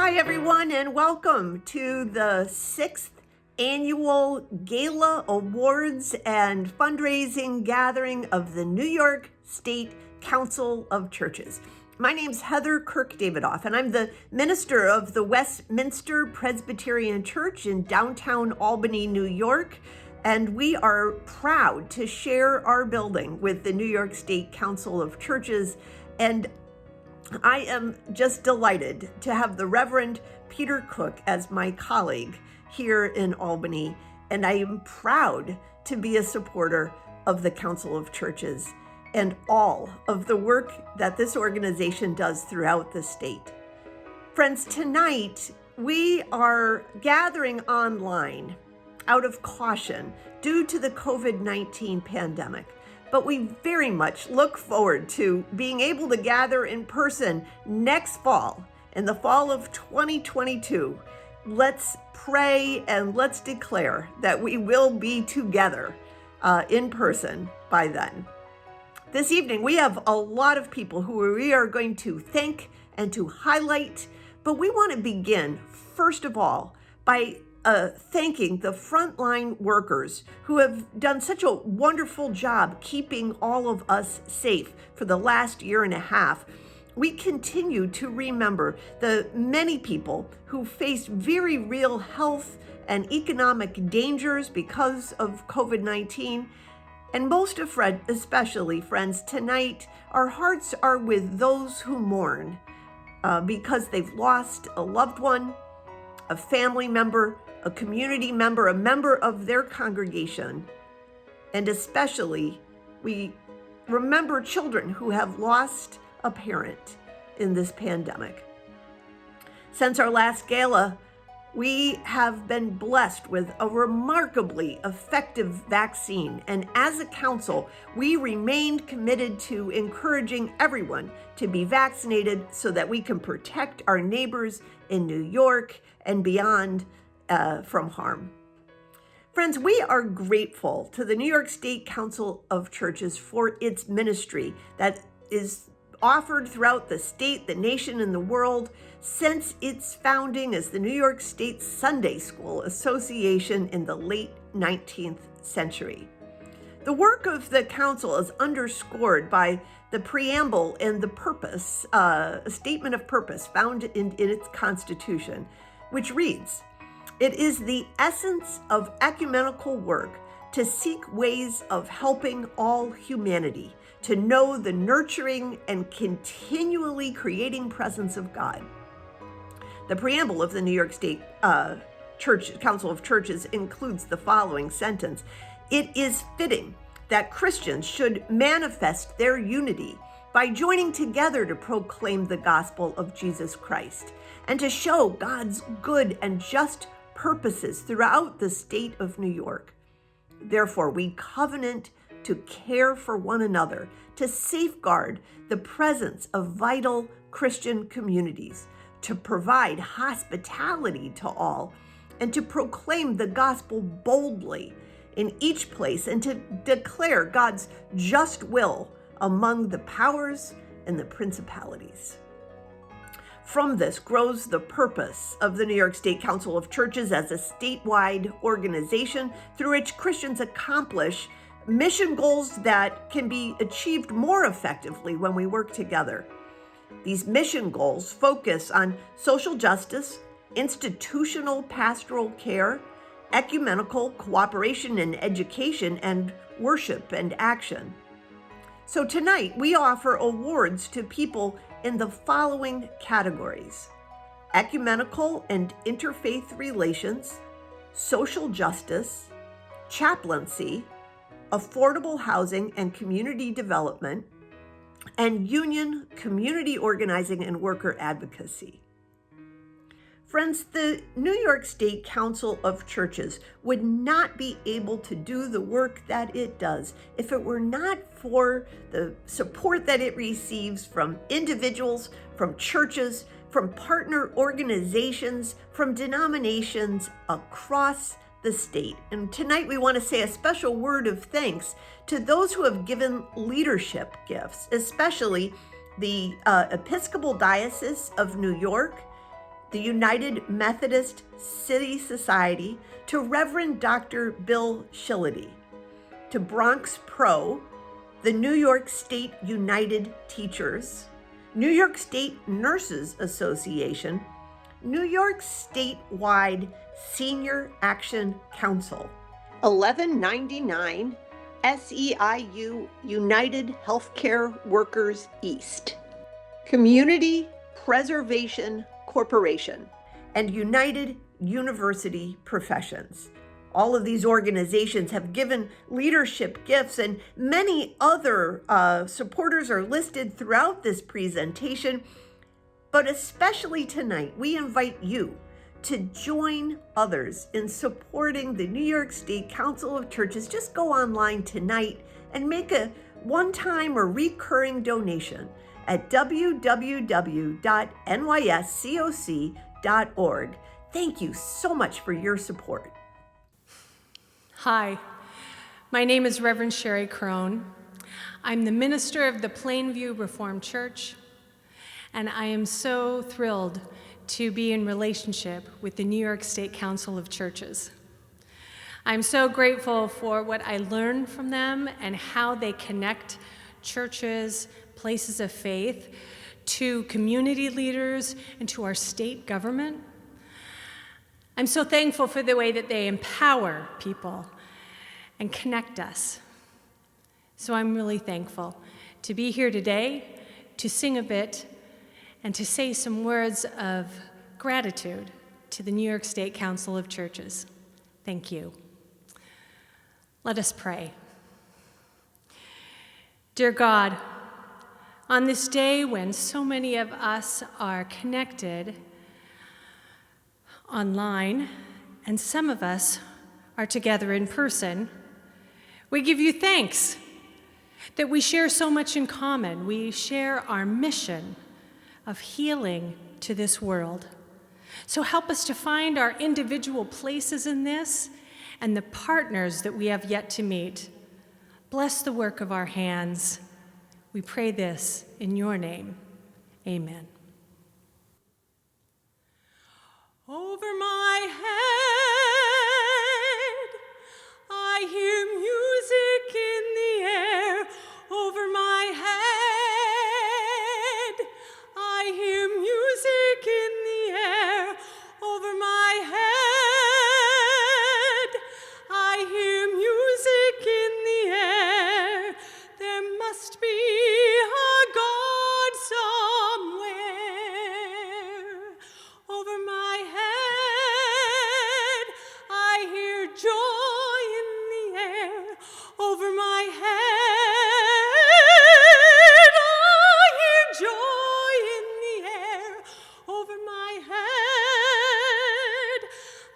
Hi, everyone, and welcome to the 6th annual Gala Awards and Fundraising Gathering of the New York State Council of Churches. My name's Heather Kirk-Davidoff, and I'm the minister of the Westminster Presbyterian Church in downtown Albany, New York, and we are proud to share our building with the New York State Council of Churches. And I am just delighted to have the Reverend Peter Cook as my colleague here in Albany, and I am proud to be a supporter of the Council of Churches and all of the work that this organization does throughout the state. Friends, tonight we are gathering online out of caution due to the COVID-19 pandemic. But we very much look forward to being able to gather in person next fall, in the fall of 2022. Let's pray and let's declare that we will be together in person by then. This evening, we have a lot of people who we are going to thank and to highlight, but we want to begin, first of all, by thanking the frontline workers who have done such a wonderful job keeping all of us safe for the last year and a half. We continue to remember the many people who faced very real health and economic dangers because of COVID-19. And most especially, friends, tonight, our hearts are with those who mourn because they've lost a loved one, a family member, a community member, a member of their congregation. And especially, we remember children who have lost a parent in this pandemic. Since our last gala, we have been blessed with a remarkably effective vaccine. And as a council, we remained committed to encouraging everyone to be vaccinated so that we can protect our neighbors in New York and beyond from harm. Friends, we are grateful to the New York State Council of Churches for its ministry that is offered throughout the state, the nation, and the world since its founding as the New York State Sunday School Association in the late 19th century. The work of the council is underscored by the preamble and the purpose, a statement of purpose found in its constitution, which reads, "It is the essence of ecumenical work to seek ways of helping all humanity to know the nurturing and continually creating presence of God." The preamble of the New York State Council of Churches includes the following sentence: "It is fitting that Christians should manifest their unity by joining together to proclaim the gospel of Jesus Christ and to show God's good and just purposes throughout the state of New York. Therefore, we covenant to care for one another, to safeguard the presence of vital Christian communities, to provide hospitality to all, and to proclaim the gospel boldly in each place, and to declare God's just will among the powers and the principalities." From this grows the purpose of the New York State Council of Churches as a statewide organization through which Christians accomplish mission goals that can be achieved more effectively when we work together. These mission goals focus on social justice, institutional pastoral care, ecumenical cooperation and education, and worship and action. So tonight, we offer awards to people in the following categories: ecumenical and interfaith relations, social justice, chaplaincy, affordable housing and community development, and union, community organizing, and worker advocacy. Friends, the New York State Council of Churches would not be able to do the work that it does if it were not for the support that it receives from individuals, from churches, from partner organizations, from denominations across the state. And tonight we want to say a special word of thanks to those who have given leadership gifts, especially the Episcopal Diocese of New York, the United Methodist City Society, to Reverend Dr. Bill Shillity, to Bronx Pro, the New York State United Teachers, New York State Nurses Association, New York Statewide Senior Action Council, 1199 SEIU United Healthcare Workers East, Community Preservation Corporation, and United University Professions. All of these organizations have given leadership gifts, and many other supporters are listed throughout this presentation. But especially tonight, we invite you to join others in supporting the New York State Council of Churches. Just go online tonight and make a one-time or recurring donation at www.nyscoc.org. Thank you so much for your support. Hi, my name is Reverend Sherry Crone. I'm the minister of the Plainview Reformed Church, and I am so thrilled to be in relationship with the New York State Council of Churches. I'm so grateful for what I learned from them and how they connect churches, places of faith, to community leaders and to our state government. I'm so thankful for the way that they empower people and connect us. So I'm really thankful to be here today, to sing a bit, and to say some words of gratitude to the New York State Council of Churches. Thank you. Let us pray. Dear God, on this day when so many of us are connected online, and some of us are together in person, we give you thanks that we share so much in common. We share our mission of healing to this world. So help us to find our individual places in this and the partners that we have yet to meet. Bless the work of our hands. We pray this in your name. Amen. Over my head, I hear music in the air. Over my head, I hear music in the air. Over my head, I hear music in the air. There must be a God somewhere. Over my head, I hear joy in the air. Over my head, I hear joy in the air. Over my head,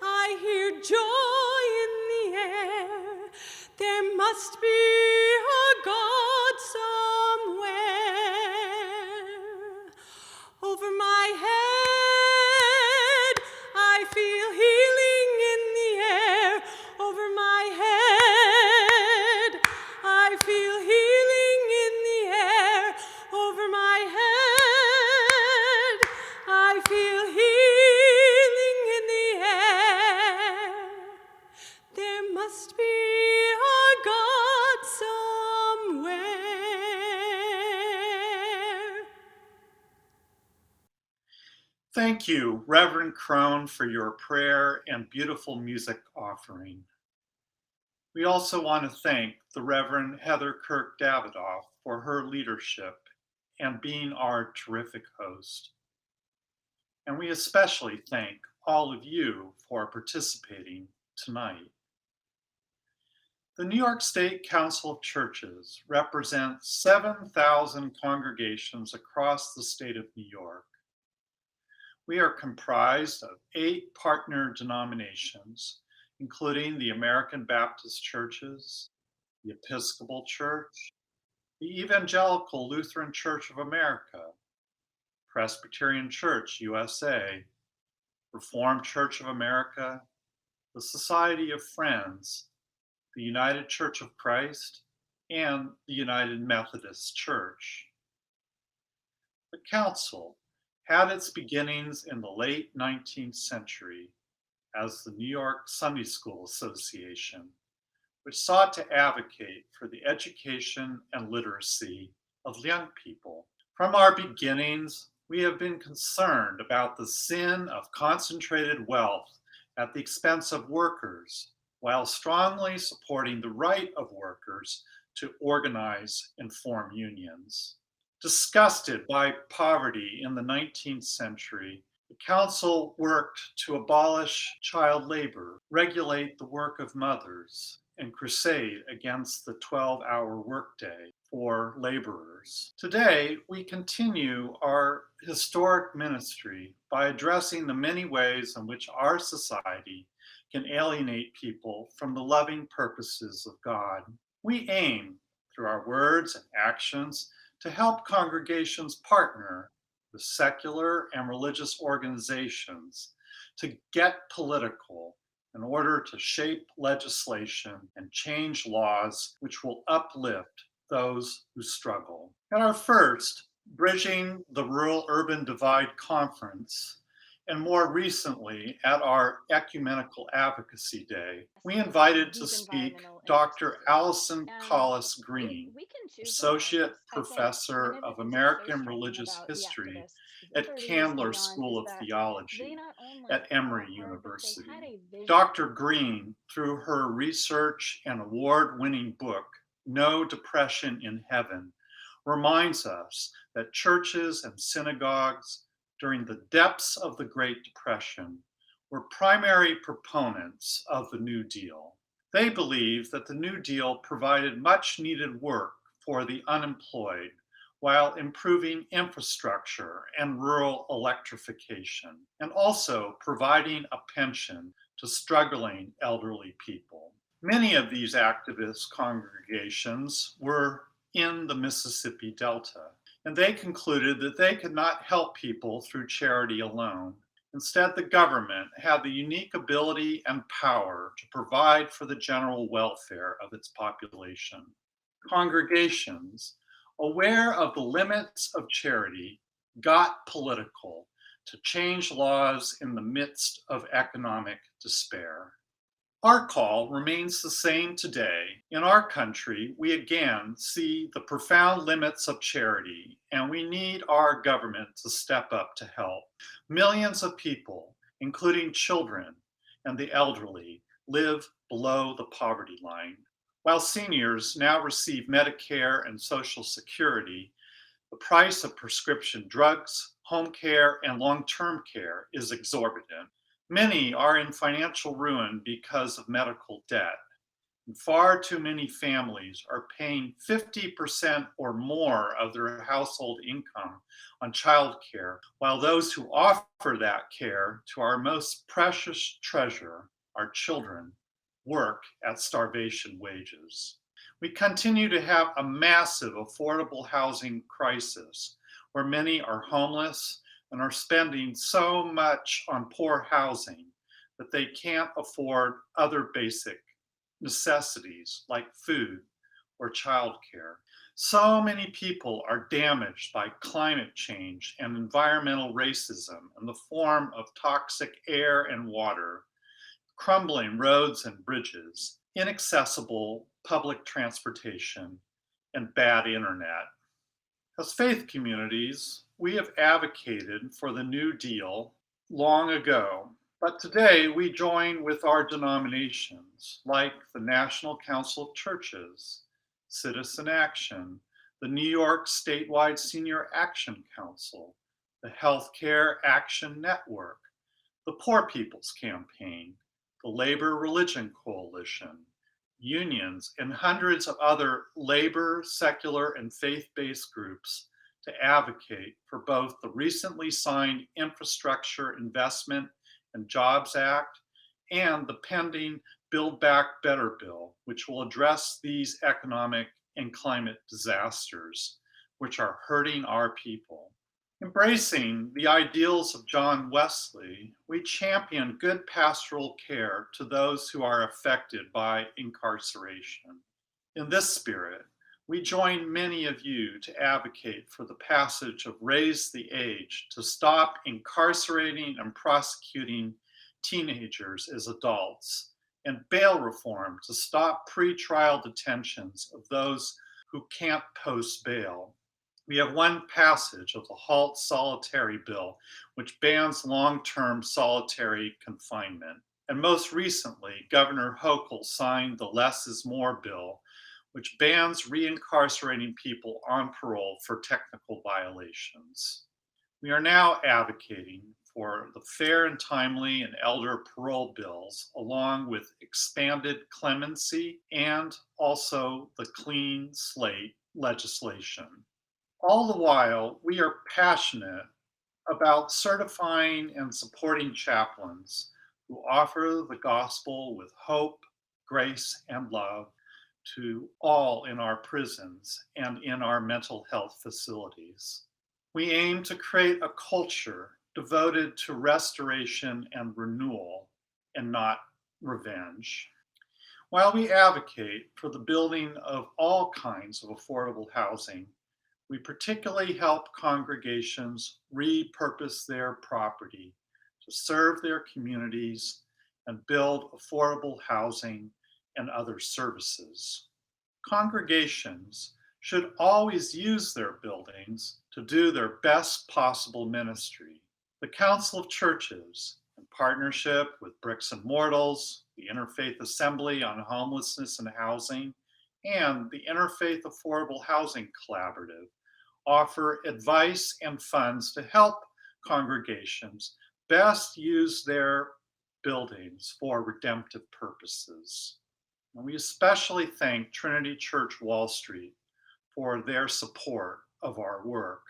I hear joy in the air. There must be a God somewhere. Over my head, I feel healing in the air. Over my head, I feel healing in the air. Over my head, I feel healing in the air. There must be a God somewhere. Thank you, Reverend Crone, for your prayer and beautiful music offering. We also want to thank the Reverend Heather Kirk Davidoff for her leadership and being our terrific host. And we especially thank all of you for participating tonight. The New York State Council of Churches represents 7,000 congregations across the state of New York. We are comprised of 8 partner denominations, including the American Baptist Churches, the Episcopal Church, the Evangelical Lutheran Church of America, Presbyterian Church USA, Reformed Church of America, the Society of Friends, the United Church of Christ, and the United Methodist Church. The Council had its beginnings in the late 19th century as the New York Sunday School Association, which sought to advocate for the education and literacy of young people. From our beginnings, we have been concerned about the sin of concentrated wealth at the expense of workers, while strongly supporting the right of workers to organize and form unions. Disgusted by poverty in the 19th century, the council worked to abolish child labor, regulate the work of mothers, and crusade against the 12-hour workday for laborers. Today, we continue our historic ministry by addressing the many ways in which our society can alienate people from the loving purposes of God. We aim, through our words and actions, to help congregations partner with secular and religious organizations to get political in order to shape legislation and change laws which will uplift those who struggle. At our first Bridging the Rural-Urban Divide conference, and more recently at our Ecumenical Advocacy Day, we invited to speak Dr. Allison Collis Green, Associate Professor of American Religious History at Candler School of Theology at Emory University. Dr. Green, through her research and award-winning book, No Depression in Heaven, reminds us that churches and synagogues during the depths of the Great Depression were primary proponents of the New Deal. They believed that the New Deal provided much needed work for the unemployed while improving infrastructure and rural electrification, and also providing a pension to struggling elderly people. Many of these activist congregations were in the Mississippi Delta, and they concluded that they could not help people through charity alone. Instead, the government had the unique ability and power to provide for the general welfare of its population. Congregations, aware of the limits of charity, got political to change laws in the midst of economic despair. Our call remains the same today. In our country, we again see the profound limits of charity, and we need our government to step up to help. Millions of people, including children and the elderly, live below the poverty line. While seniors now receive Medicare and Social Security, the price of prescription drugs, home care, and long-term care is exorbitant. Many are in financial ruin because of medical debt. And far too many families are paying 50% or more of their household income on child care, while those who offer that care to our most precious treasure, our children, work at starvation wages. We continue to have a massive affordable housing crisis where many are homeless and are spending so much on poor housing that they can't afford other basic necessities like food or childcare. So many people are damaged by climate change and environmental racism in the form of toxic air and water, crumbling roads and bridges, inaccessible public transportation, and bad internet. As faith communities, we have advocated for the New Deal long ago, but today we join with our denominations like the National Council of Churches, Citizen Action, the New York Statewide Senior Action Council, the Healthcare Action Network, the Poor People's Campaign, the Labor Religion Coalition, unions, and hundreds of other labor, secular, and faith-based groups to advocate for both the recently signed Infrastructure Investment and Jobs Act and the pending Build Back Better bill, which will address these economic and climate disasters, which are hurting our people. Embracing the ideals of John Wesley, we champion good pastoral care to those who are affected by incarceration. In this spirit, We join many of you to advocate for the passage of Raise the Age to stop incarcerating and prosecuting teenagers as adults, and bail reform to stop pretrial detentions of those who can't post bail. We have one passage of the Halt Solitary Bill, which bans long-term solitary confinement. And most recently, Governor Hochul signed the Less is More bill, which bans reincarcerating people on parole for technical violations. We are now advocating for the fair and timely and elder parole bills, along with expanded clemency and also the clean slate legislation. All the while, we are passionate about certifying and supporting chaplains who offer the gospel with hope, grace, and love to all in our prisons and in our mental health facilities. We aim to create a culture devoted to restoration and renewal and not revenge. While we advocate for the building of all kinds of affordable housing, we particularly help congregations repurpose their property to serve their communities and build affordable housing and other services. Congregations should always use their buildings to do their best possible ministry. The Council of Churches, in partnership with Bricks and Mortals, the Interfaith Assembly on Homelessness and Housing, and the Interfaith Affordable Housing Collaborative, offer advice and funds to help congregations best use their buildings for redemptive purposes. And we especially thank Trinity Church Wall Street for their support of our work.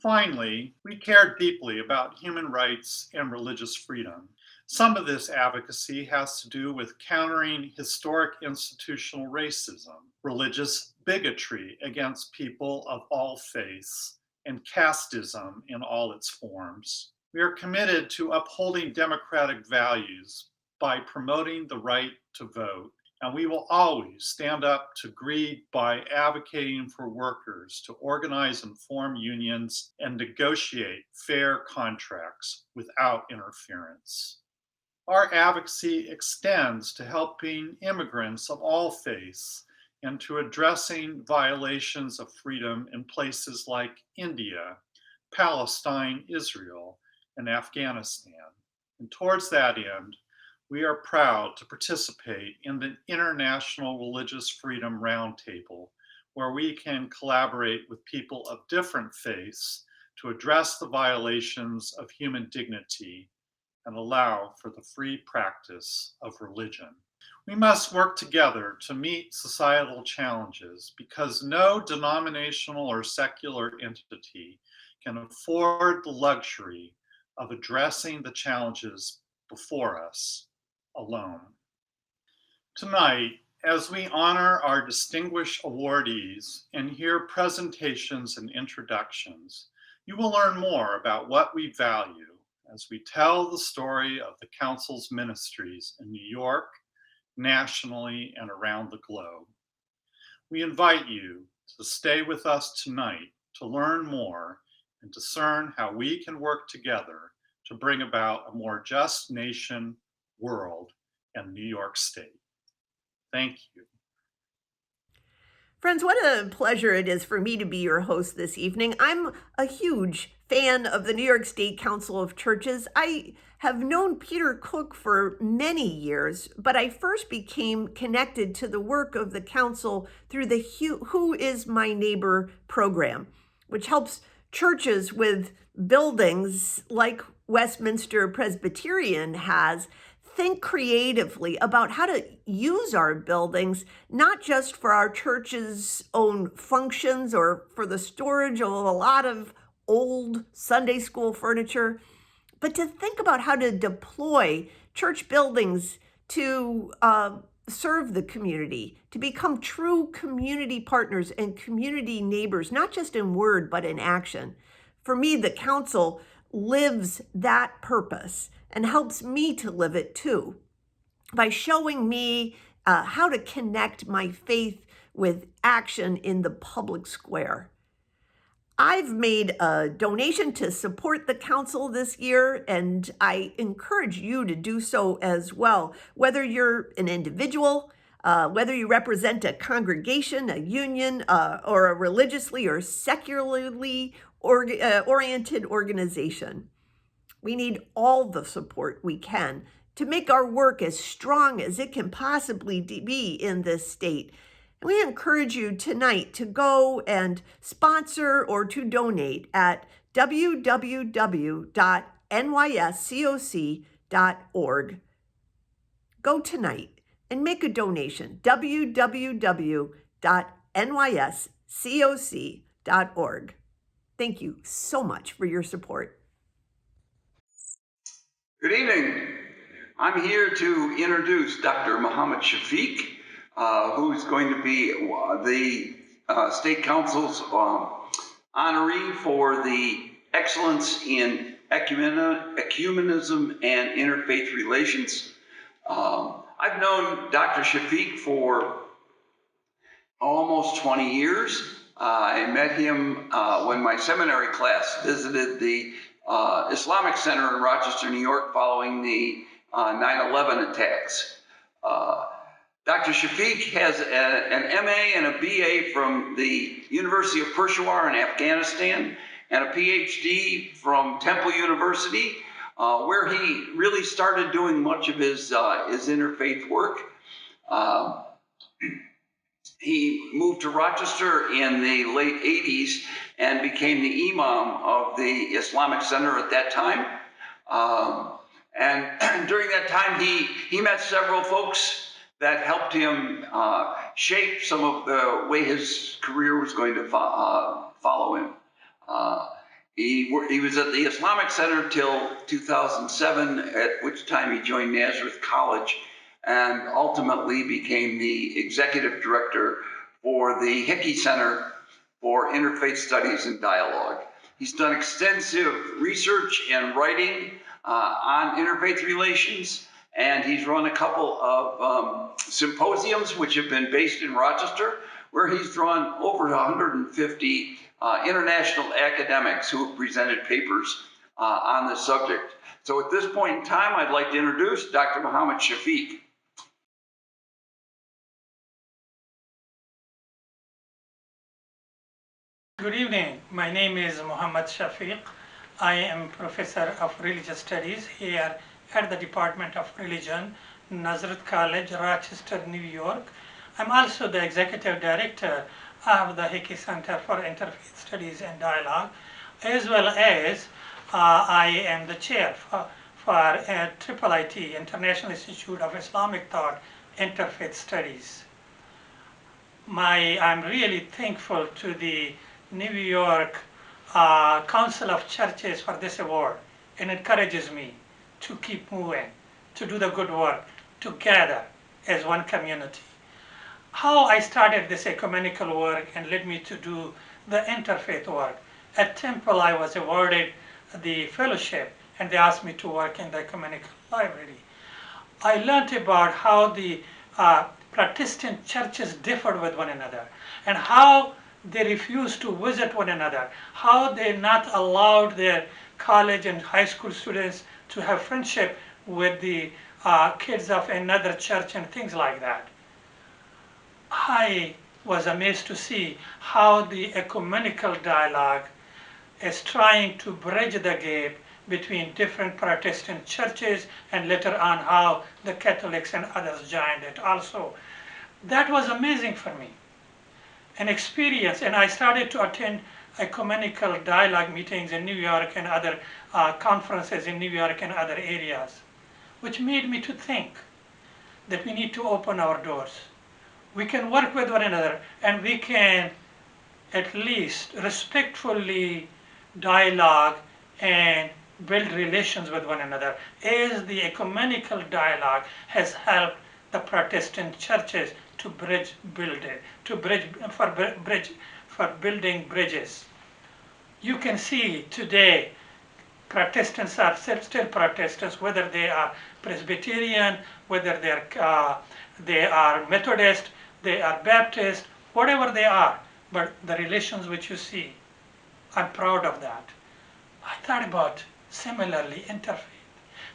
Finally, we care deeply about human rights and religious freedom. Some of this advocacy has to do with countering historic institutional racism, religious bigotry against people of all faiths, and casteism in all its forms. We are committed to upholding democratic values by promoting the right to vote, and we will always stand up to greed by advocating for workers to organize and form unions and negotiate fair contracts without interference. Our advocacy extends to helping immigrants of all faiths and to addressing violations of freedom in places like India, Palestine, Israel, and Afghanistan. And towards that end, we are proud to participate in the International Religious Freedom Roundtable, where we can collaborate with people of different faiths to address the violations of human dignity and allow for the free practice of religion. We must work together to meet societal challenges because no denominational or secular entity can afford the luxury of addressing the challenges before us alone. Tonight, as we honor our distinguished awardees and hear presentations and introductions, you will learn more about what we value as we tell the story of the Council's ministries in New York, nationally, and around the globe. We invite you to stay with us tonight to learn more and discern how we can work together to bring about a more just nation, world, and New York State. Thank you. Friends, what a pleasure it is for me to be your host this evening. I'm a huge fan of the New York State Council of Churches. I have known Peter Cook for many years, but I first became connected to the work of the council through the Who is My Neighbor program, which helps churches with buildings like Westminster Presbyterian has think creatively about how to use our buildings, not just for our church's own functions or for the storage of a lot of old Sunday school furniture, but to think about how to deploy church buildings to serve the community, to become true community partners and community neighbors, not just in word, but in action. For me, the council lives that purpose and helps me to live it too by showing me how to connect my faith with action in the public square. I've made a donation to support the council this year, and I encourage you to do so as well. Whether you're an individual, whether you represent a congregation, a union, or a religiously or secularly oriented organization. We need all the support we can to make our work as strong as it can possibly be in this state. And we encourage you tonight to go and sponsor or to donate at www.nyscoc.org. Go tonight and make a donation, www.nyscoc.org. Thank you so much for your support. Good evening. I'm here to introduce Dr. Muhammad Shafiq, who's going to be the State Council's honoree for the excellence in ecumenism and interfaith relations. I've known Dr. Shafiq for almost 20 years. I met him when my seminary class visited the Islamic Center in Rochester, New York, following the 9/11 attacks. Dr. Shafiq has an MA and a BA from the University of Peshawar in Afghanistan and a PhD from Temple University, where he really started doing much of his interfaith work. He moved to Rochester in the late 80s and became the imam of the Islamic Center at that time. And during that time, he met several folks that helped him shape some of the way his career was going to follow him. He was at the Islamic Center till 2007, at which time he joined Nazareth College and ultimately became the executive director for the Hickey Center for Interfaith Studies and Dialogue. He's done extensive research and writing on interfaith relations, and he's run a couple of symposiums which have been based in Rochester, where he's drawn over 150 international academics who have presented papers on this subject. So at this point in time, I'd like to introduce Dr. Muhammad Shafiq. Good evening. My name is Muhammad Shafiq. I am Professor of Religious Studies here at the Department of Religion, Nazareth College, Rochester, New York. I'm also the Executive Director of the Hickey Center for Interfaith Studies and Dialogue, as well as I am the chair for IIIT, International Institute of Islamic Thought, Interfaith Studies. I'm really thankful to the New York Council of Churches for this award, and encourages me to keep moving, to do the good work together as one community. How I started this ecumenical work and led me to do the interfaith work. At Temple, I was awarded the fellowship, and they asked me to work in the ecumenical library. I learned about how the Protestant churches differed with one another, and how they refused to visit one another, how they not allowed their college and high school students to have friendship with the kids of another church and things like that. I was amazed to see how the ecumenical dialogue is trying to bridge the gap between different Protestant churches, and later on how the Catholics and others joined it also. That was amazing for me, an experience, and I started to attend ecumenical dialogue meetings in New York and other conferences in New York and other areas, which made me to think that we need to open our doors. We can work with one another, and we can at least respectfully dialogue and build relations with one another, as the ecumenical dialogue has helped the Protestant churches to for building bridges. You can see today Protestants are still Protestants, whether they are Presbyterian, whether they are Methodist, they are Baptist, whatever they are, but the relations which you see, I'm proud of that. I thought about similarly interfaith.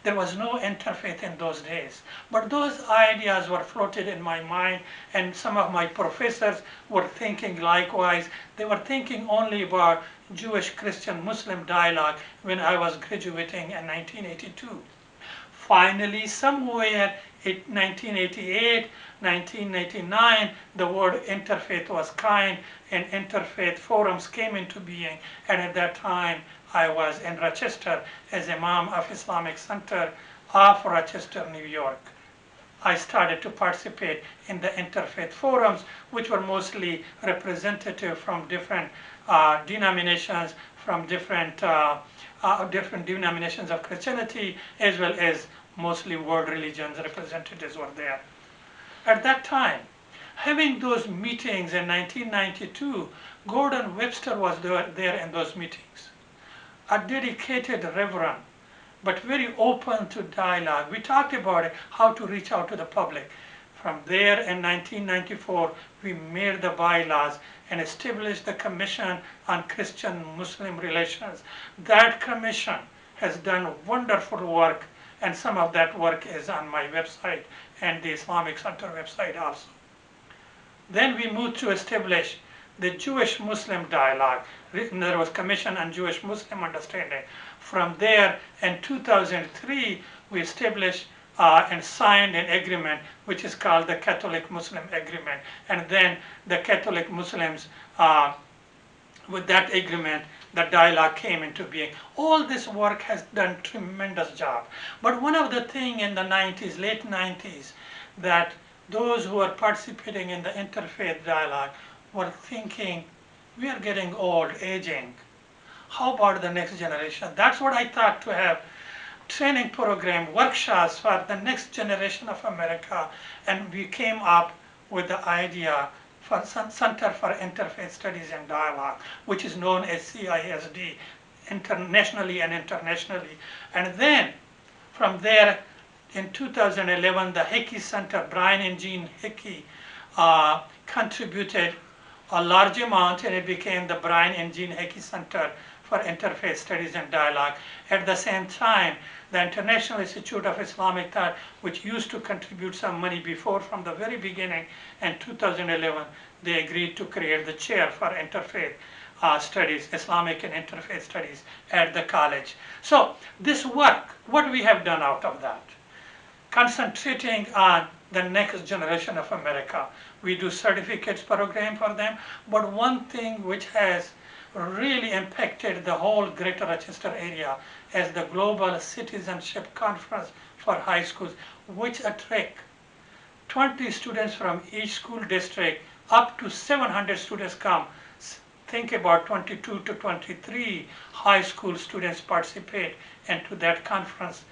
There was no interfaith in those days, but those ideas were floated in my mind, and some of my professors were thinking likewise. They were thinking only about Jewish, Christian, Muslim dialogue when I was graduating in 1982. Finally, somewhere in 1988, 1999, the word interfaith was coined and interfaith forums came into being. And at that time, I was in Rochester as Imam of Islamic Center of Rochester, New York. I started to participate in the interfaith forums, which were mostly representative from different denominations, from different denominations of Christianity, as well as mostly world religions representatives were there. At that time, having those meetings in 1992, Gordon Webster was there in those meetings. A dedicated reverend, but very open to dialogue. We talked about it, how to reach out to the public. From there in 1994, we made the bylaws and established the Commission on Christian-Muslim Relations. That commission has done wonderful work, and some of that work is on my website and the Islamic Center website also. Then we moved to establish the Jewish-Muslim dialogue. There was Commission on Jewish-Muslim Understanding. From there, in 2003, we established and signed an agreement which is called the Catholic-Muslim Agreement. And then the Catholic Muslims, with that agreement, the dialogue came into being. All this work has done tremendous job. But one of the things in the 90s, late 90s, that those who are participating in the interfaith dialogue were thinking, we are getting old, aging. How about the next generation? That's what I thought, to have training program, workshops for the next generation of America. And we came up with the idea for Center for Interfaith Studies and Dialogue, which is known as CISD, internationally and internationally. And then from there, in 2011, the Hickey Center, Brian and Jean Hickey, contributed a large amount, and it became the Brian and Jean Hickey Center for Interfaith Studies and Dialogue. At the same time, the International Institute of Islamic Thought, which used to contribute some money before, from the very beginning, in 2011, they agreed to create the chair for interfaith studies, Islamic and interfaith studies at the college. So this work, what we have done out of that, concentrating on the next generation of America. We do certificates program for them, but one thing which has really impacted the whole Greater Rochester area is the Global Citizenship Conference for high schools, which attract 20 students from each school district, up to 700 students come. Think about 22 to 23 high school students participate into that conference.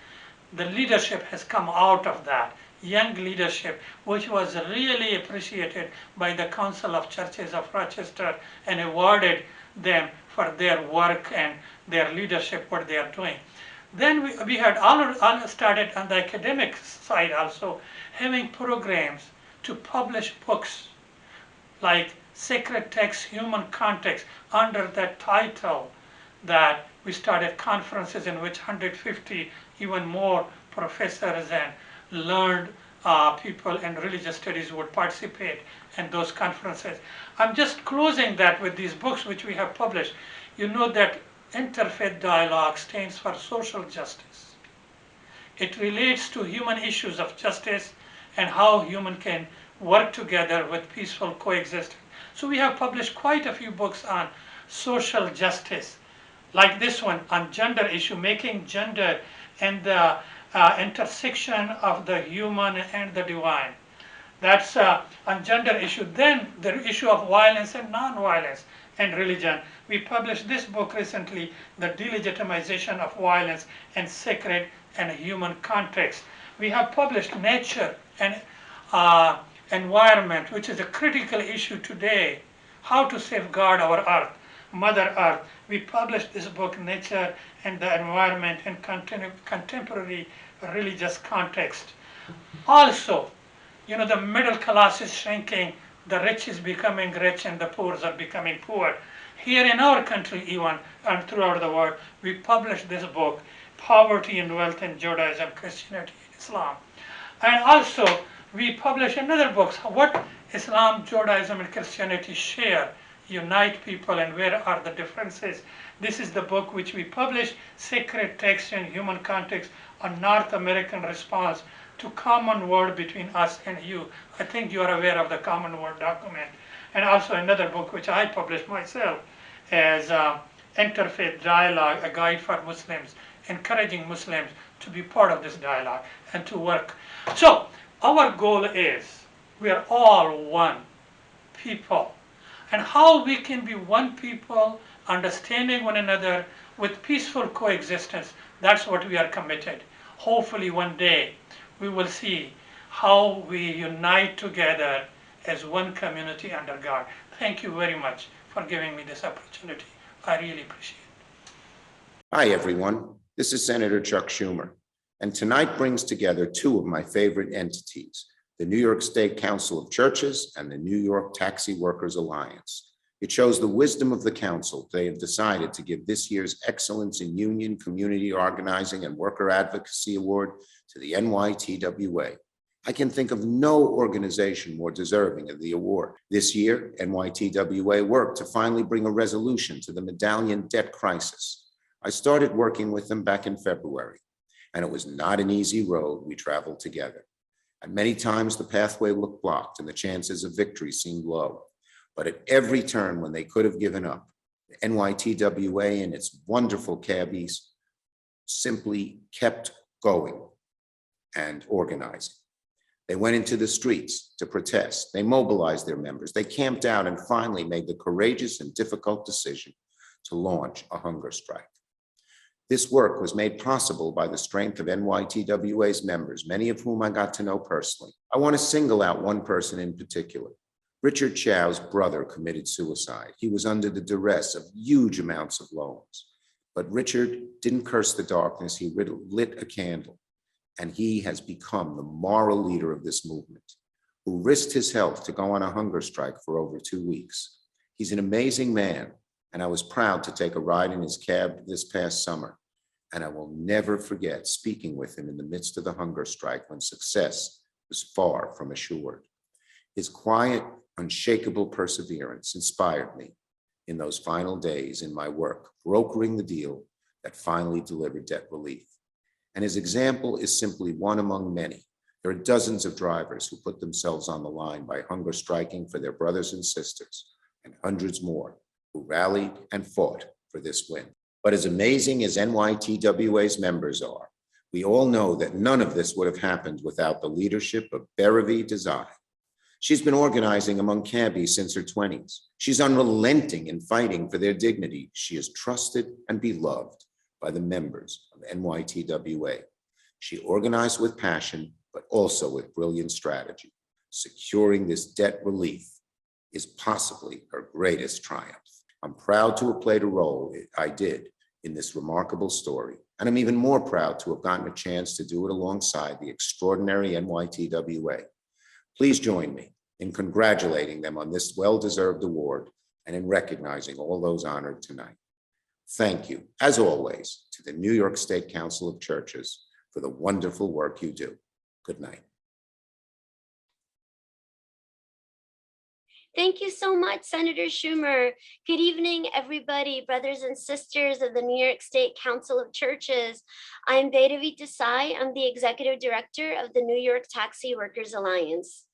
The leadership has come out of that, young leadership, which was really appreciated by the Council of Churches of Rochester and awarded them for their work and their leadership, what they are doing. Then we had all started on the academic side also, having programs to publish books like Sacred Text, Human Context, under that title, that we started conferences in which 150, even more professors and learned people in religious studies would participate in those conferences. I'm just closing that with these books which we have published. You know that interfaith dialogue stands for social justice. It relates to human issues of justice and how human can work together with peaceful coexistence. So we have published quite a few books on social justice, like this one on gender issue, making gender and the intersection of the human and the divine. That's on gender issue. Then the issue of violence and non-violence and religion. We published this book recently, The Delegitimization of Violence in Sacred and Human Context. We have published nature and environment, which is a critical issue today, how to safeguard our earth, Mother Earth. We published this book, Nature and the Environment in Contemporary Religious Context. Also, you know, the middle class is shrinking, the rich is becoming rich and the poor are becoming poor. Here in our country even, and throughout the world, we published this book, Poverty and Wealth in Judaism, Christianity, and Islam. And also, we publish another book, What Islam, Judaism, and Christianity Share, Unite People, and Where Are the Differences. This is the book which we publish, Sacred Text in Human Context, a North American Response to Common Word Between Us and You. I think you are aware of the Common Word document. And also another book which I published myself as Interfaith Dialogue, a guide for Muslims, encouraging Muslims to be part of this dialogue and to work. So our goal is we are all one people. And how we can be one people, understanding one another with peaceful coexistence, that's what we are committed. Hopefully one day we will see how we unite together as one community under God. Thank you very much for giving me this opportunity. I really appreciate it. Hi, everyone. This is Senator Chuck Schumer, and tonight brings together two of my favorite entities, the New York State Council of Churches and the New York Taxi Workers Alliance. It shows the wisdom of the council. They have decided to give this year's Excellence in Union, Community Organizing, and Worker Advocacy Award to the NYTWA. I can think of no organization more deserving of the award. This year, NYTWA worked to finally bring a resolution to the medallion debt crisis. I started working with them back in February, and it was not an easy road we traveled together. And many times the pathway looked blocked and the chances of victory seemed low. But at every turn when they could have given up, the NYTWA and its wonderful cabbies simply kept going and organizing. They went into the streets to protest. They mobilized their members. They camped out and finally made the courageous and difficult decision to launch a hunger strike. This work was made possible by the strength of NYTWA's members, many of whom I got to know personally. I want to single out one person in particular. Richard Chow's brother committed suicide. He was under the duress of huge amounts of loans. But Richard didn't curse the darkness. He lit a candle. And he has become the moral leader of this movement, who risked his health to go on a hunger strike for over 2 weeks. He's an amazing man, and I was proud to take a ride in his cab this past summer. And I will never forget speaking with him in the midst of the hunger strike when success was far from assured. His quiet, unshakable perseverance inspired me in those final days in my work, brokering the deal that finally delivered debt relief. And his example is simply one among many. There are dozens of drivers who put themselves on the line by hunger striking for their brothers and sisters, and hundreds more who rallied and fought for this win. But as amazing as NYTWA's members are, we all know that none of this would have happened without the leadership of Beravi Desai. She's been organizing among cabbies since her 20s. She's unrelenting in fighting for their dignity. She is trusted and beloved by the members of NYTWA. She organized with passion, but also with brilliant strategy. Securing this debt relief is possibly her greatest triumph. I'm proud to have played a role I did in this remarkable story, and I'm even more proud to have gotten a chance to do it alongside the extraordinary NYTWA. Please join me in congratulating them on this well-deserved award and in recognizing all those honored tonight. Thank you, as always, to the New York State Council of Churches for the wonderful work you do. Good night. Thank you so much, Senator Schumer. Good evening, everybody, brothers and sisters of the New York State Council of Churches. I'm Bickerton Desai. I'm the Executive Director of the New York Taxi Workers Alliance.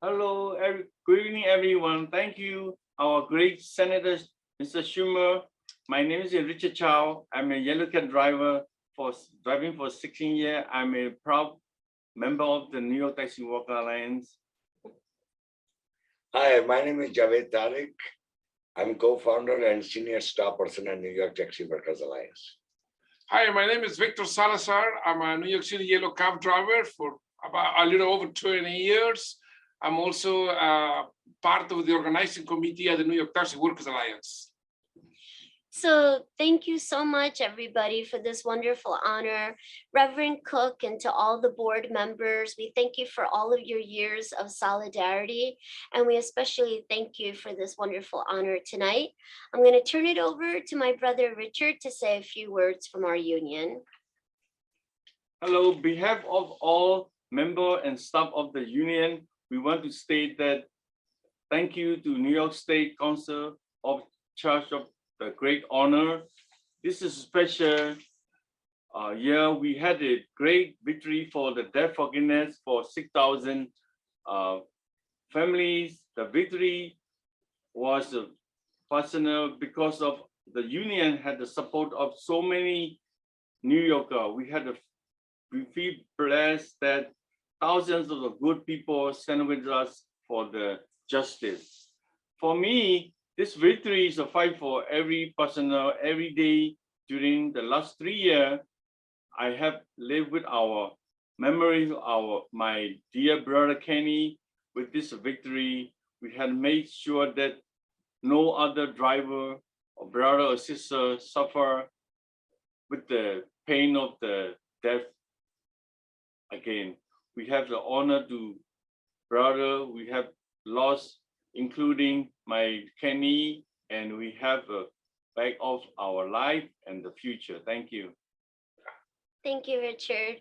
Hello, good evening, everyone. Thank you, our great Senator, Mr. Schumer. My name is Richard Chow. I'm a yellow cab driver driving for 16 years. I'm a proud member of the New York Taxi Worker Alliance. Hi, my name is Javed Tariq. I'm co-founder and senior staff person at New York Taxi Workers Alliance. Hi, my name is Victor Salazar. I'm a New York City yellow cab driver for about a little over 20 years. I'm also part of the organizing committee at the New York Taxi Workers Alliance. So thank you so much, everybody, for this wonderful honor. Reverend Cook and to all the board members, we thank you for all of your years of solidarity. And we especially thank you for this wonderful honor tonight. I'm going to turn it over to my brother Richard to say a few words from our union. Hello, on behalf of all members and staff of the union, we want to state that thank you to New York State Council of Church of the great honor. This is a special year. We had a great victory for the debt forgiveness for 6,000 families. The victory was personal because of the union had the support of so many New Yorkers. We feel blessed that thousands of the good people stand with us for the justice. For me, this victory is a fight for every personal, every day. During the last 3 years, I have lived with our memories of my dear brother Kenny. With this victory, we had made sure that no other driver or brother or sister suffer with the pain of the death. Again, we have the honor to brother we have lost, including my Kenny, and we have a back of our life and the future. Thank you. Thank you, Richard.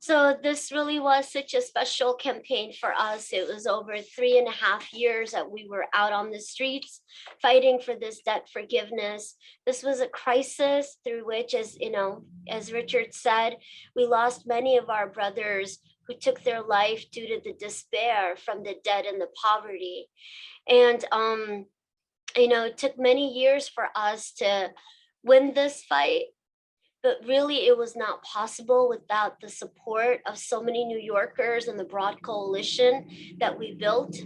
So this really was such a special campaign for us. It was over 3.5 years that we were out on the streets fighting for this debt forgiveness. This was a crisis through which, as you know, as Richard said, we lost many of our brothers who took their life due to the despair from the debt and the poverty. And you know, it took many years for us to win this fight. But really, it was not possible without the support of so many New Yorkers and the broad coalition that we built.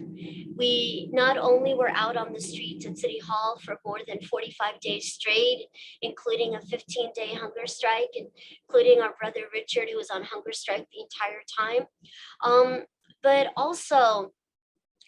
We not only were out on the streets at City Hall for more than 45 days straight, including a 15-day hunger strike, including our brother Richard, who was on hunger strike the entire time, but also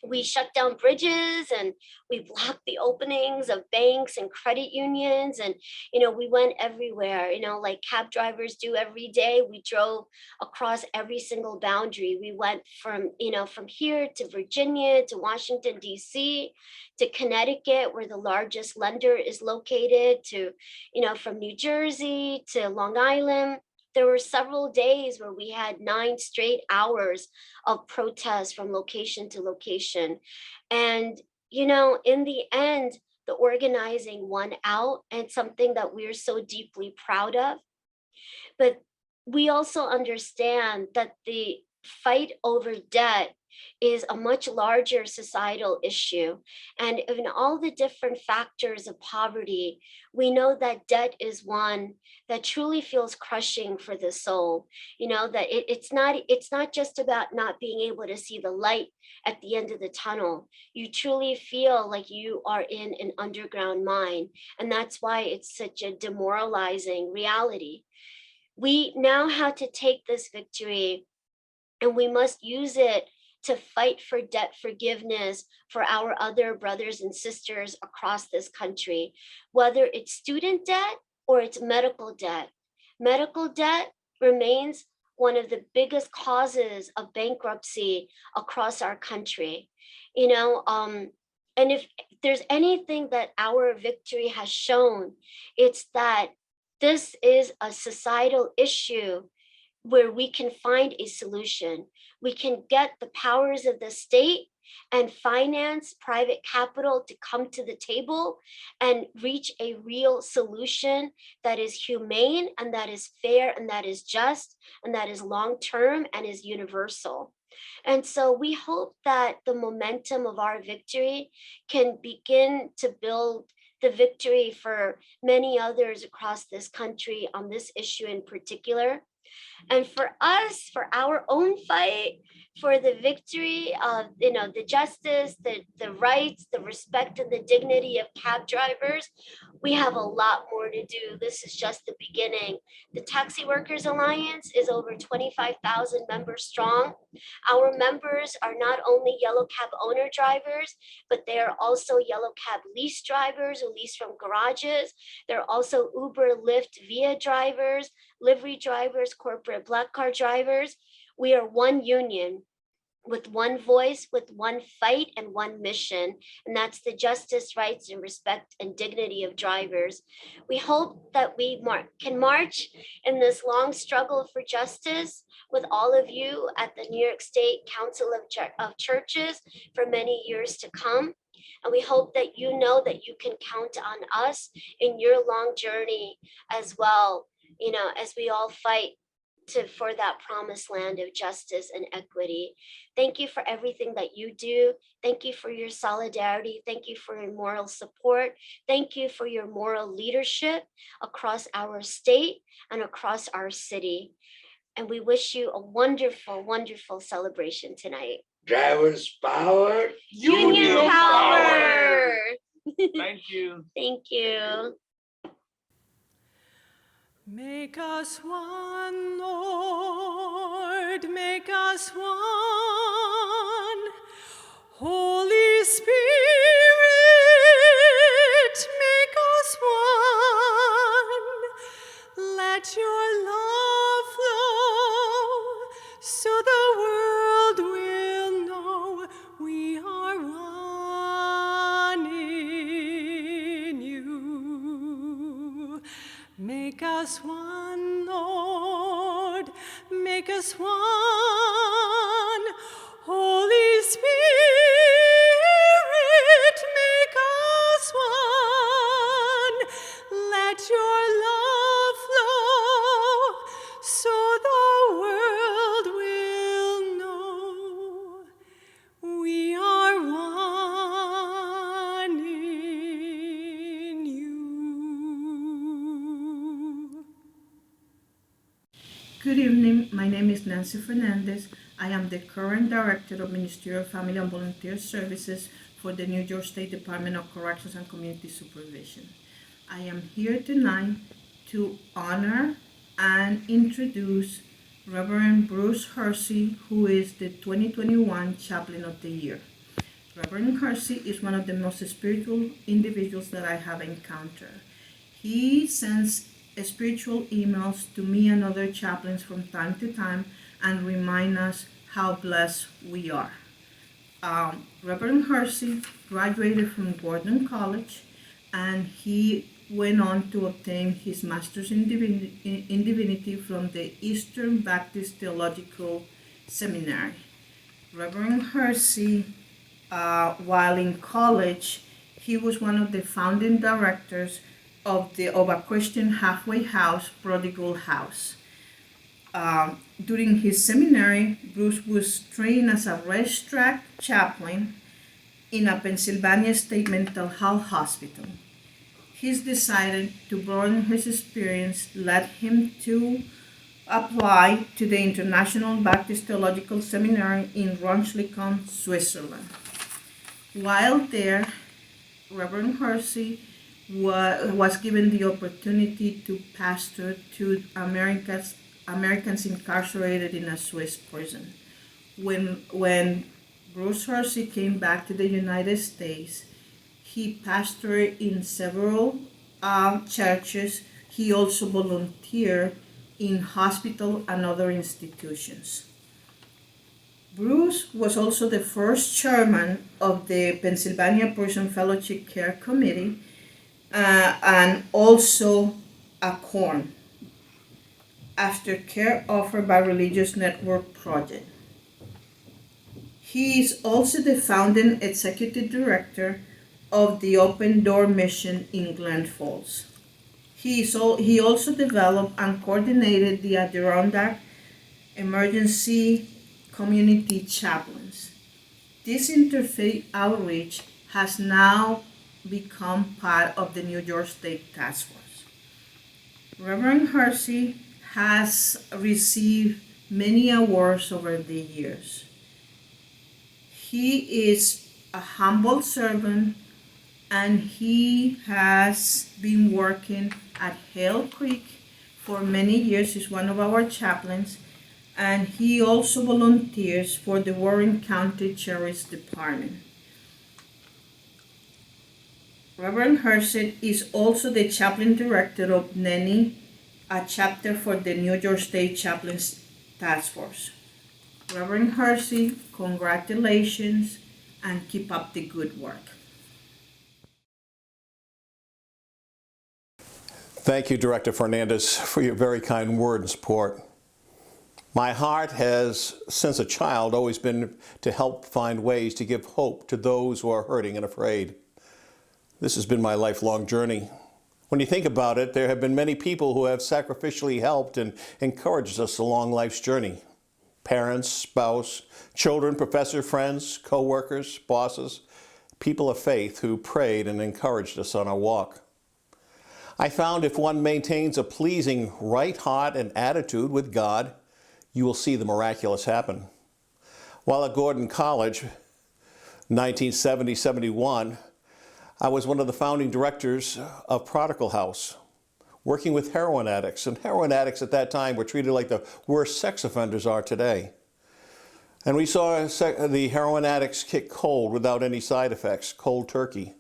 we shut down bridges and we blocked the openings of banks and credit unions. And, you know, we went everywhere, you know, like cab drivers do every day. We drove across every single boundary. We went from, you know, from here to Virginia, to Washington, D.C., to Connecticut, where the largest lender is located, to, you know, from New Jersey to Long Island. There were several days where we had 9 straight hours of protests from location to location. And, you know, in the end, the organizing won out, and something that we're so deeply proud of. But we also understand that the fight over debt is a much larger societal issue. And in all the different factors of poverty, we know that debt is one that truly feels crushing for the soul. You know, that it's not just about not being able to see the light at the end of the tunnel. You truly feel like you are in an underground mine. And that's why it's such a demoralizing reality. We now have to take this victory, and we must use it to fight for debt forgiveness for our other brothers and sisters across this country, whether it's student debt or it's medical debt. Medical debt remains one of the biggest causes of bankruptcy across our country. You know, and if there's anything that our victory has shown, it's that this is a societal issue where we can find a solution. We can get the powers of the state and finance private capital to come to the table and reach a real solution that is humane and that is fair and that is just and that is long-term and is universal. And so we hope that the momentum of our victory can begin to build the victory for many others across this country on this issue in particular. And for us, for our own fight, for the victory of, you know, the justice, the rights, the respect, and the dignity of cab drivers, We have a lot more to do. This is just the beginning. The Taxi Workers Alliance is over 25,000 members strong. Our members are not only yellow cab owner drivers, but they are also yellow cab lease drivers who lease from garages. They're also Uber, Lyft, Via drivers, livery drivers, corporate black car drivers. We are one union with one voice, with one fight and one mission, and that's the justice, rights, and respect and dignity of drivers. We hope that we can march in this long struggle for justice with all of you at the New York State Council of Churches for many years to come. And we hope that you know that you can count on us in your long journey as well, as we all fight for that promised land of justice and equity. Thank you for everything that you do. Thank you for your solidarity. Thank you for your moral support. Thank you for your moral leadership across our state and across our city. And we wish you a wonderful, wonderful celebration tonight. Drivers power. Union power. Thank you. Thank you. Make us one, Lord, make us one. Holy Spirit, make us one. Let your love flow so the world will know we are one in you. Make us one, Lord, make us one. Holy Spirit, make us one. Let your love flow so the world will know we are one in you. Good evening. My name is Nancy Fernandez. I am the current Director of Ministerial Family and Volunteer Services for the New York State Department of Corrections and Community Supervision. I am here tonight to honor and introduce Reverend Bruce Hersey, who is the 2021 Chaplain of the Year. Reverend Hersey is one of the most spiritual individuals that I have encountered. He sends spiritual emails to me and other chaplains from time to time and remind us how blessed we are. Reverend Hersey graduated from Gordon College, and he went on to obtain his master's in divinity from the Eastern Baptist Theological Seminary. Reverend Hersey, while in college, he was one of the founding directors of a Christian halfway house, Prodigal House. During his seminary, Bruce was trained as a racetrack chaplain in a Pennsylvania State Mental Health Hospital. He's decided to broaden his experience, led him to apply to the International Baptist Theological Seminary in Ronschlikon, Switzerland. While there, Reverend Hersey was given the opportunity to pastor to Americans incarcerated in a Swiss prison. When Bruce Hersey came back to the United States, he pastored in several churches. He also volunteered in hospital and other institutions. Bruce was also the first chairman of the Pennsylvania Prison Fellowship Care Committee and also a CORN, Aftercare offered by Religious Network Project. He is also the founding executive director of the Open Door Mission in Glens Falls. He also developed and coordinated the Adirondack Emergency Community Chaplains. This interfaith outreach has now become part of the New York State Task Force. Reverend Hersey has received many awards over the years. He is a humble servant, and he has been working at Hale Creek for many years. He's one of our chaplains, and he also volunteers for the Warren County Sheriff's Department. Reverend Herseth is also the chaplain director of NENI, a chapter for the New York State Chaplains Task Force. Reverend Herseth, congratulations and keep up the good work. Thank you, Director Fernandez, for your very kind word and support. My heart has, since a child, always been to help find ways to give hope to those who are hurting and afraid. This has been my lifelong journey. When you think about it, there have been many people who have sacrificially helped and encouraged us along life's journey. Parents, spouse, children, professor, friends, co-workers, bosses, people of faith who prayed and encouraged us on our walk. I found if one maintains a pleasing right heart and attitude with God, you will see the miraculous happen. While at Gordon College, 1970-71, I was one of the founding directors of Prodigal House, working with heroin addicts. And heroin addicts at that time were treated like the worst sex offenders are today. And we saw the heroin addicts kick cold without any side effects, cold turkey.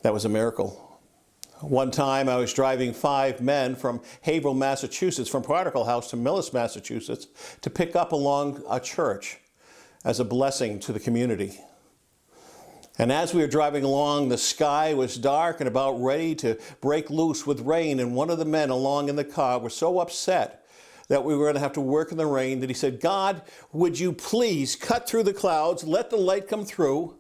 That was a miracle. One time I was driving 5 men from Haverhill, Massachusetts, from Prodigal House to Millis, Massachusetts, to pick up along a church as a blessing to the community. And as we were driving along, the sky was dark and about ready to break loose with rain, and one of the men along in the car was so upset that we were going to have to work in the rain that he said, "God, would you please cut through the clouds, let the light come through,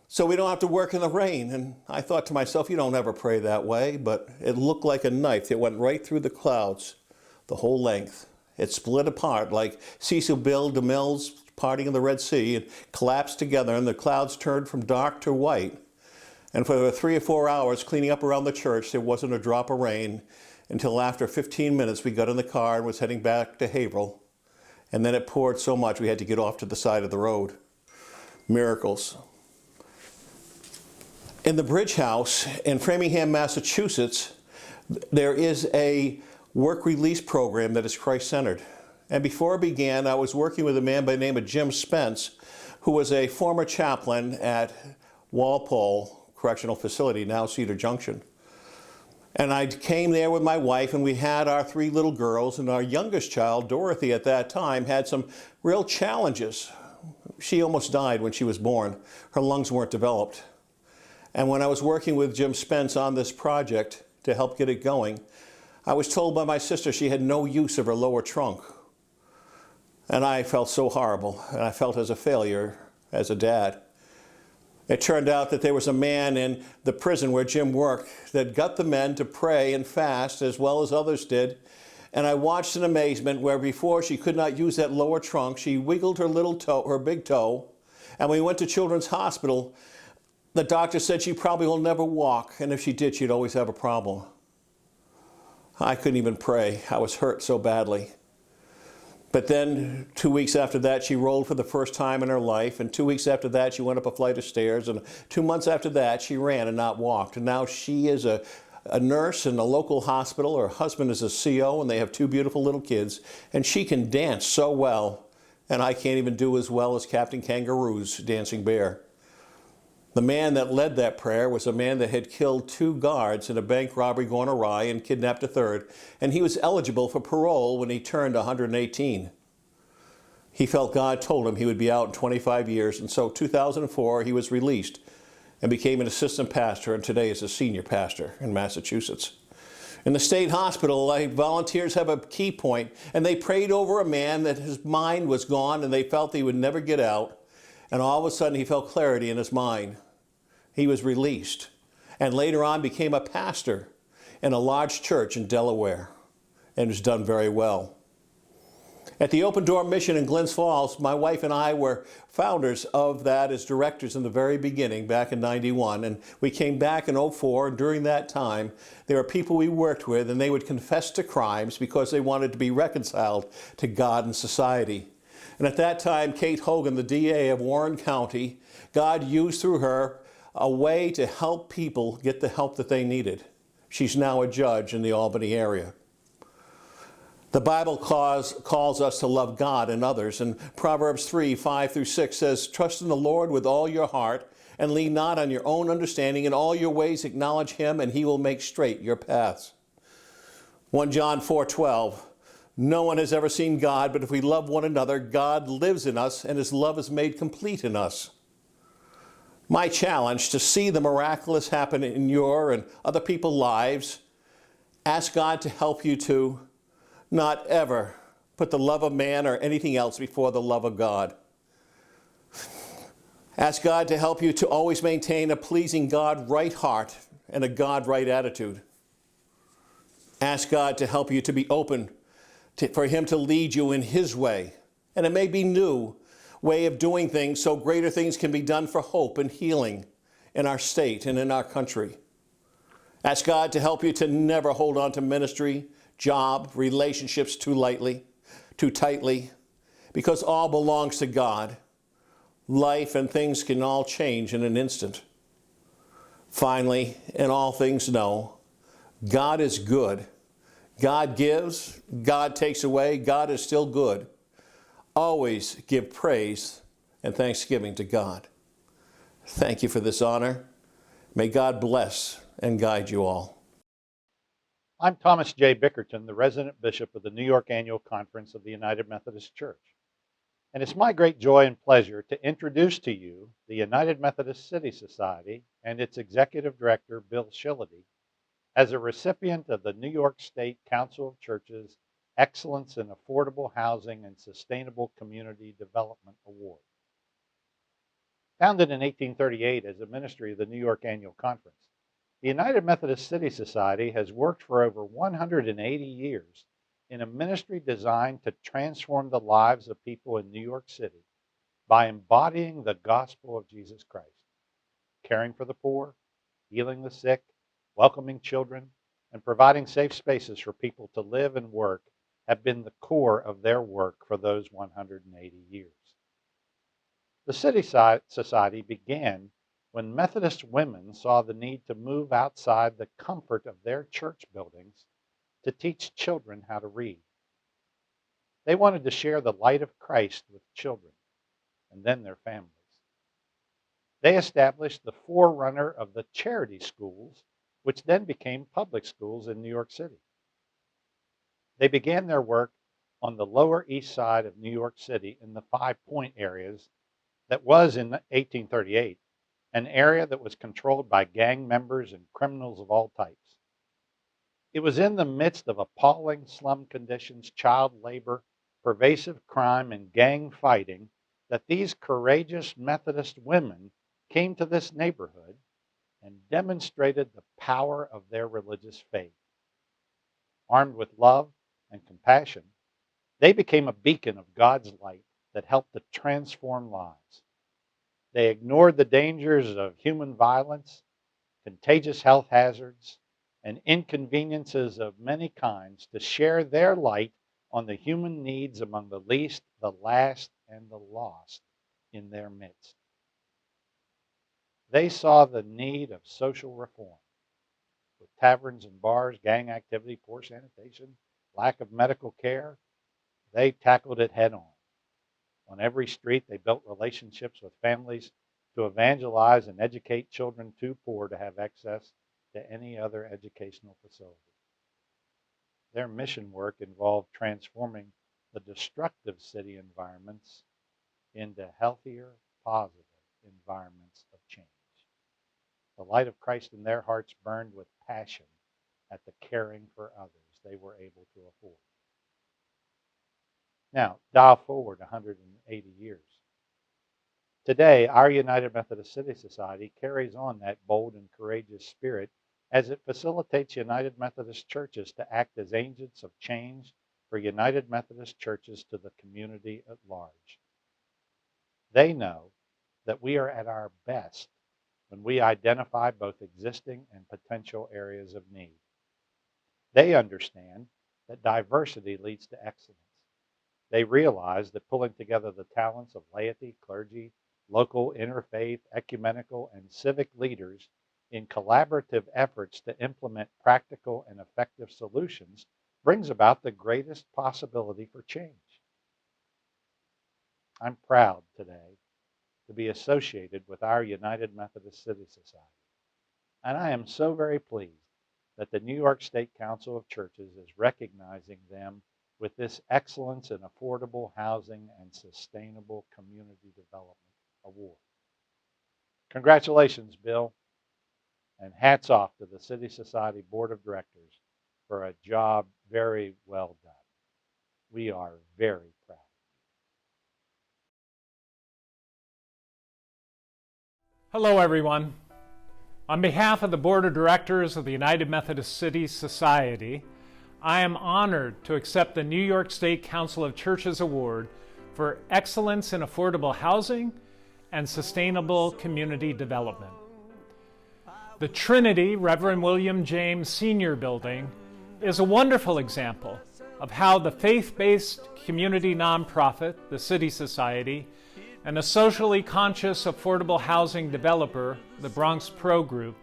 so we don't have to work in the rain?" And I thought to myself, you don't ever pray that way, but it looked like a knife. It went right through the clouds, the whole length. It split apart like Cecil B. DeMille's parting in the Red Sea. It collapsed together and the clouds turned from dark to white. And for 3 or 4 hours cleaning up around the church, there wasn't a drop of rain until after 15 minutes we got in the car and was heading back to Haverhill. And then it poured so much we had to get off to the side of the road. Miracles. In the Bridge House in Framingham, Massachusetts, there is a work release program that is Christ-centered. And before it began, I was working with a man by the name of Jim Spence, who was a former chaplain at Walpole Correctional Facility, now Cedar Junction. And I came there with my wife, and we had our 3 little girls, and our youngest child, Dorothy, at that time, had some real challenges. She almost died when she was born. Her lungs weren't developed. And when I was working with Jim Spence on this project to help get it going, I was told by my sister she had no use of her lower trunk. And I felt so horrible, and I felt as a failure as a dad. It turned out that there was a man in the prison where Jim worked that got the men to pray and fast as well as others did. And I watched in amazement where before she could not use that lower trunk, she wiggled her little toe, her big toe. And when we went to Children's Hospital, the doctor said she probably will never walk, and if she did, she'd always have a problem. I couldn't even pray. I was hurt so badly. But then 2 weeks after that, she rolled for the first time in her life, and 2 weeks after that, she went up a flight of stairs, and 2 months after that, she ran and not walked. And now she is a nurse in a local hospital. Her husband is a CO, and they have 2 beautiful little kids, and she can dance so well, and I can't even do as well as Captain Kangaroo's Dancing Bear. The man that led that prayer was a man that had killed 2 guards in a bank robbery gone awry and kidnapped a 3rd, and he was eligible for parole when he turned 118. He felt God told him he would be out in 25 years, and so 2004 he was released and became an assistant pastor, and today is a senior pastor in Massachusetts. In the state hospital, volunteers have a key point, and they prayed over a man that his mind was gone and they felt he would never get out. And all of a sudden, he felt clarity in his mind. He was released, and later on became a pastor in a large church in Delaware, and has done very well. At the Open Door Mission in Glens Falls, my wife and I were founders of that as directors in the very beginning, back in '91, and we came back in '04, and during that time, there were people we worked with, and they would confess to crimes because they wanted to be reconciled to God and society. And at that time, Kate Hogan, the DA of Warren County, God used through her a way to help people get the help that they needed. She's now a judge in the Albany area. The Bible calls us to love God and others, and Proverbs 3:5-6 says, "Trust in the Lord with all your heart, and lean not on your own understanding. In all your ways acknowledge him, and he will make straight your paths." 1 John 4:12, "No one has ever seen God, but if we love one another, God lives in us, and his love is made complete in us." My challenge to see the miraculous happen in your and other people's lives, ask God to help you to not ever put the love of man or anything else before the love of God. Ask God to help you to always maintain a pleasing God right heart and a God right attitude. Ask God to help you to be open for him to lead you in his way. And it may be new way of doing things so greater things can be done for hope and healing in our state and in our country. Ask God to help you to never hold on to ministry, job, relationships too tightly, because all belongs to God. Life and things can all change in an instant. Finally, in all things know, God is good. God gives, God takes away, God is still good. Always give praise and thanksgiving to God. Thank you for this honor. May God bless and guide you all. I'm Thomas J. Bickerton, the resident bishop of the New York Annual Conference of the United Methodist Church. And it's my great joy and pleasure to introduce to you the United Methodist City Society and its executive director, Bill Shilledy, as a recipient of the New York State Council of Churches Excellence in Affordable Housing and Sustainable Community Development Award. Founded in 1838 as a ministry of the New York Annual Conference, the United Methodist City Society has worked for over 180 years in a ministry designed to transform the lives of people in New York City by embodying the gospel of Jesus Christ, caring for the poor, healing the sick, welcoming children, and providing safe spaces for people to live and work have been the core of their work for those 180 years. The City Society began when Methodist women saw the need to move outside the comfort of their church buildings to teach children how to read. They wanted to share the light of Christ with children and then their families. They established the forerunner of the charity schools, which then became public schools in New York City. They began their work on the Lower East Side of New York City in the 5 Point areas that was in 1838 an area that was controlled by gang members and criminals of all types. It was in the midst of appalling slum conditions, child labor, pervasive crime, and gang fighting that these courageous Methodist women came to this neighborhood and demonstrated the power of their religious faith. Armed with love and compassion, they became a beacon of God's light that helped to transform lives. They ignored the dangers of human violence, contagious health hazards, and inconveniences of many kinds to share their light on the human needs among the least, the last, and the lost in their midst. They saw the need of social reform. With taverns and bars, gang activity, poor sanitation, lack of medical care, they tackled it head on. On every street, they built relationships with families to evangelize and educate children too poor to have access to any other educational facility. Their mission work involved transforming the destructive city environments into healthier, positive environments of change. The light of Christ in their hearts burned with passion at the caring for others they were able to afford. Now, dial forward 180 years. Today, our United Methodist City Society carries on that bold and courageous spirit as it facilitates United Methodist churches to act as agents of change for United Methodist churches to the community at large. They know that we are at our best when we identify both existing and potential areas of need. They understand that diversity leads to excellence. They realize that pulling together the talents of laity, clergy, local interfaith, ecumenical, and civic leaders in collaborative efforts to implement practical and effective solutions brings about the greatest possibility for change. I'm proud today to be associated with our United Methodist City Society, and I am so very pleased that the New York State Council of Churches is recognizing them with this Excellence in Affordable Housing and Sustainable Community Development Award. Congratulations, Bill, and hats off to the City Society Board of Directors for a job very well done. We are very proud. Hello, everyone. On behalf of the Board of Directors of the United Methodist City Society, I am honored to accept the New York State Council of Churches Award for Excellence in Affordable Housing and Sustainable Community Development. The Trinity Reverend William James Senior Building is a wonderful example of how the faith-based community nonprofit, the City Society, and a socially conscious affordable housing developer, the Bronx Pro Group,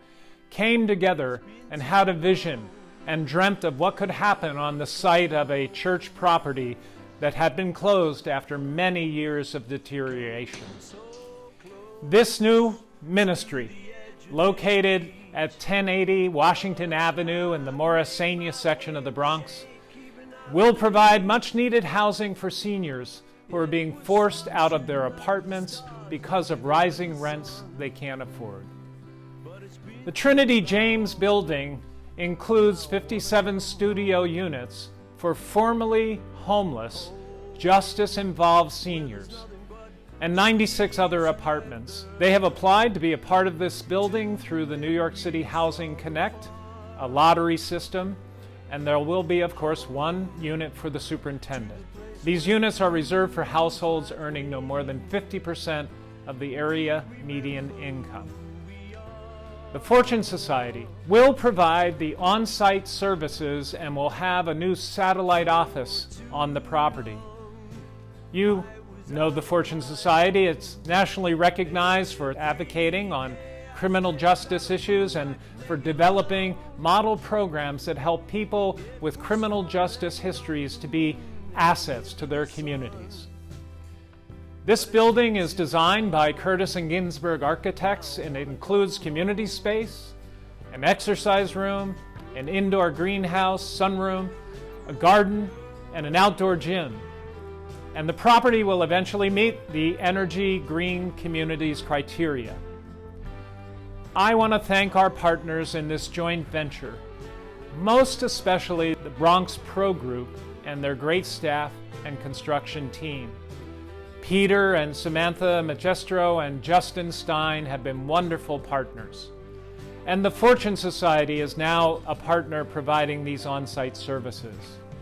came together and had a vision and dreamt of what could happen on the site of a church property that had been closed after many years of deterioration. This new ministry, located at 1080 Washington Avenue in the Morrisania section of the Bronx, will provide much-needed housing for seniors who are being forced out of their apartments because of rising rents they can't afford. The Trinity James building includes 57 studio units for formerly homeless, justice-involved seniors, and 96 other apartments. They have applied to be a part of this building through the New York City Housing Connect, a lottery system, and there will be, of course, one unit for the superintendent. These units are reserved for households earning no more than 50% of the area median income. The Fortune Society will provide the on-site services and will have a new satellite office on the property. You know the Fortune Society. It's nationally recognized for advocating on criminal justice issues and for developing model programs that help people with criminal justice histories to be assets to their communities. This building is designed by Curtis and Ginsberg Architects, and it includes community space, an exercise room, an indoor greenhouse, sunroom, a garden, and an outdoor gym. And the property will eventually meet the Energy Green Communities criteria. I want to thank our partners in this joint venture, most especially the Bronx Pro Group and their great staff and construction team. Peter and Samantha Magistro and Justin Stein have been wonderful partners. And the Fortune Society is now a partner providing these on-site services.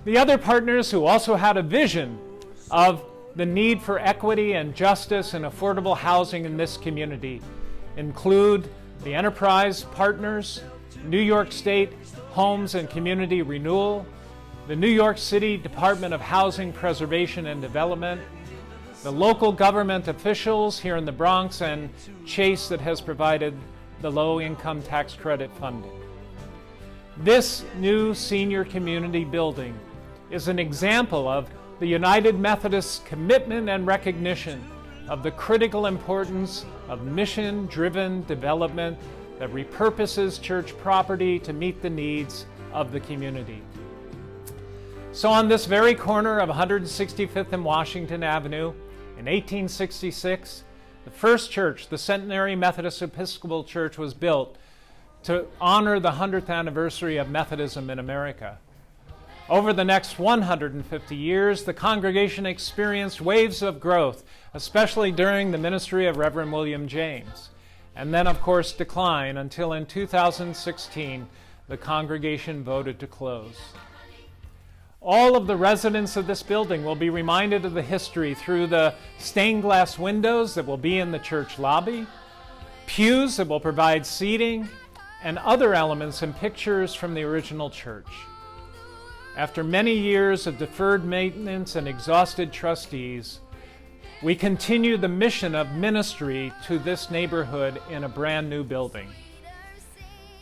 The other partners who also had a vision of the need for equity and justice and affordable housing in this community include the Enterprise Partners, New York State Homes and Community Renewal, the New York City Department of Housing Preservation and Development, the local government officials here in the Bronx, and Chase that has provided the low-income tax credit funding. This new senior community building is an example of the United Methodist commitment and recognition of the critical importance of mission-driven development that repurposes church property to meet the needs of the community. So on this very corner of 165th and Washington Avenue, in 1866, the first church, the Centenary Methodist Episcopal Church, was built to honor the 100th anniversary of Methodism in America. Over the next 150 years, the congregation experienced waves of growth, especially during the ministry of Reverend William James, and then, of course, decline until in 2016, the congregation voted to close. All of the residents of this building will be reminded of the history through the stained glass windows that will be in the church lobby, pews that will provide seating, and other elements and pictures from the original church. After many years of deferred maintenance and exhausted trustees, we continue the mission of ministry to this neighborhood in a brand new building.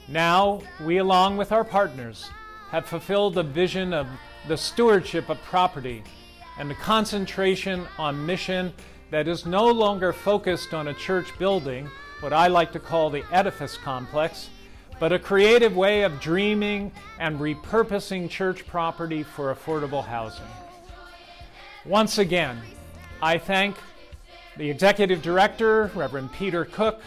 Now, we, along with our partners, have fulfilled the vision of the stewardship of property and the concentration on mission that is no longer focused on a church building, what I like to call the edifice complex, but a creative way of dreaming and repurposing church property for affordable housing. Once again, I thank the Executive Director, Reverend Peter Cook,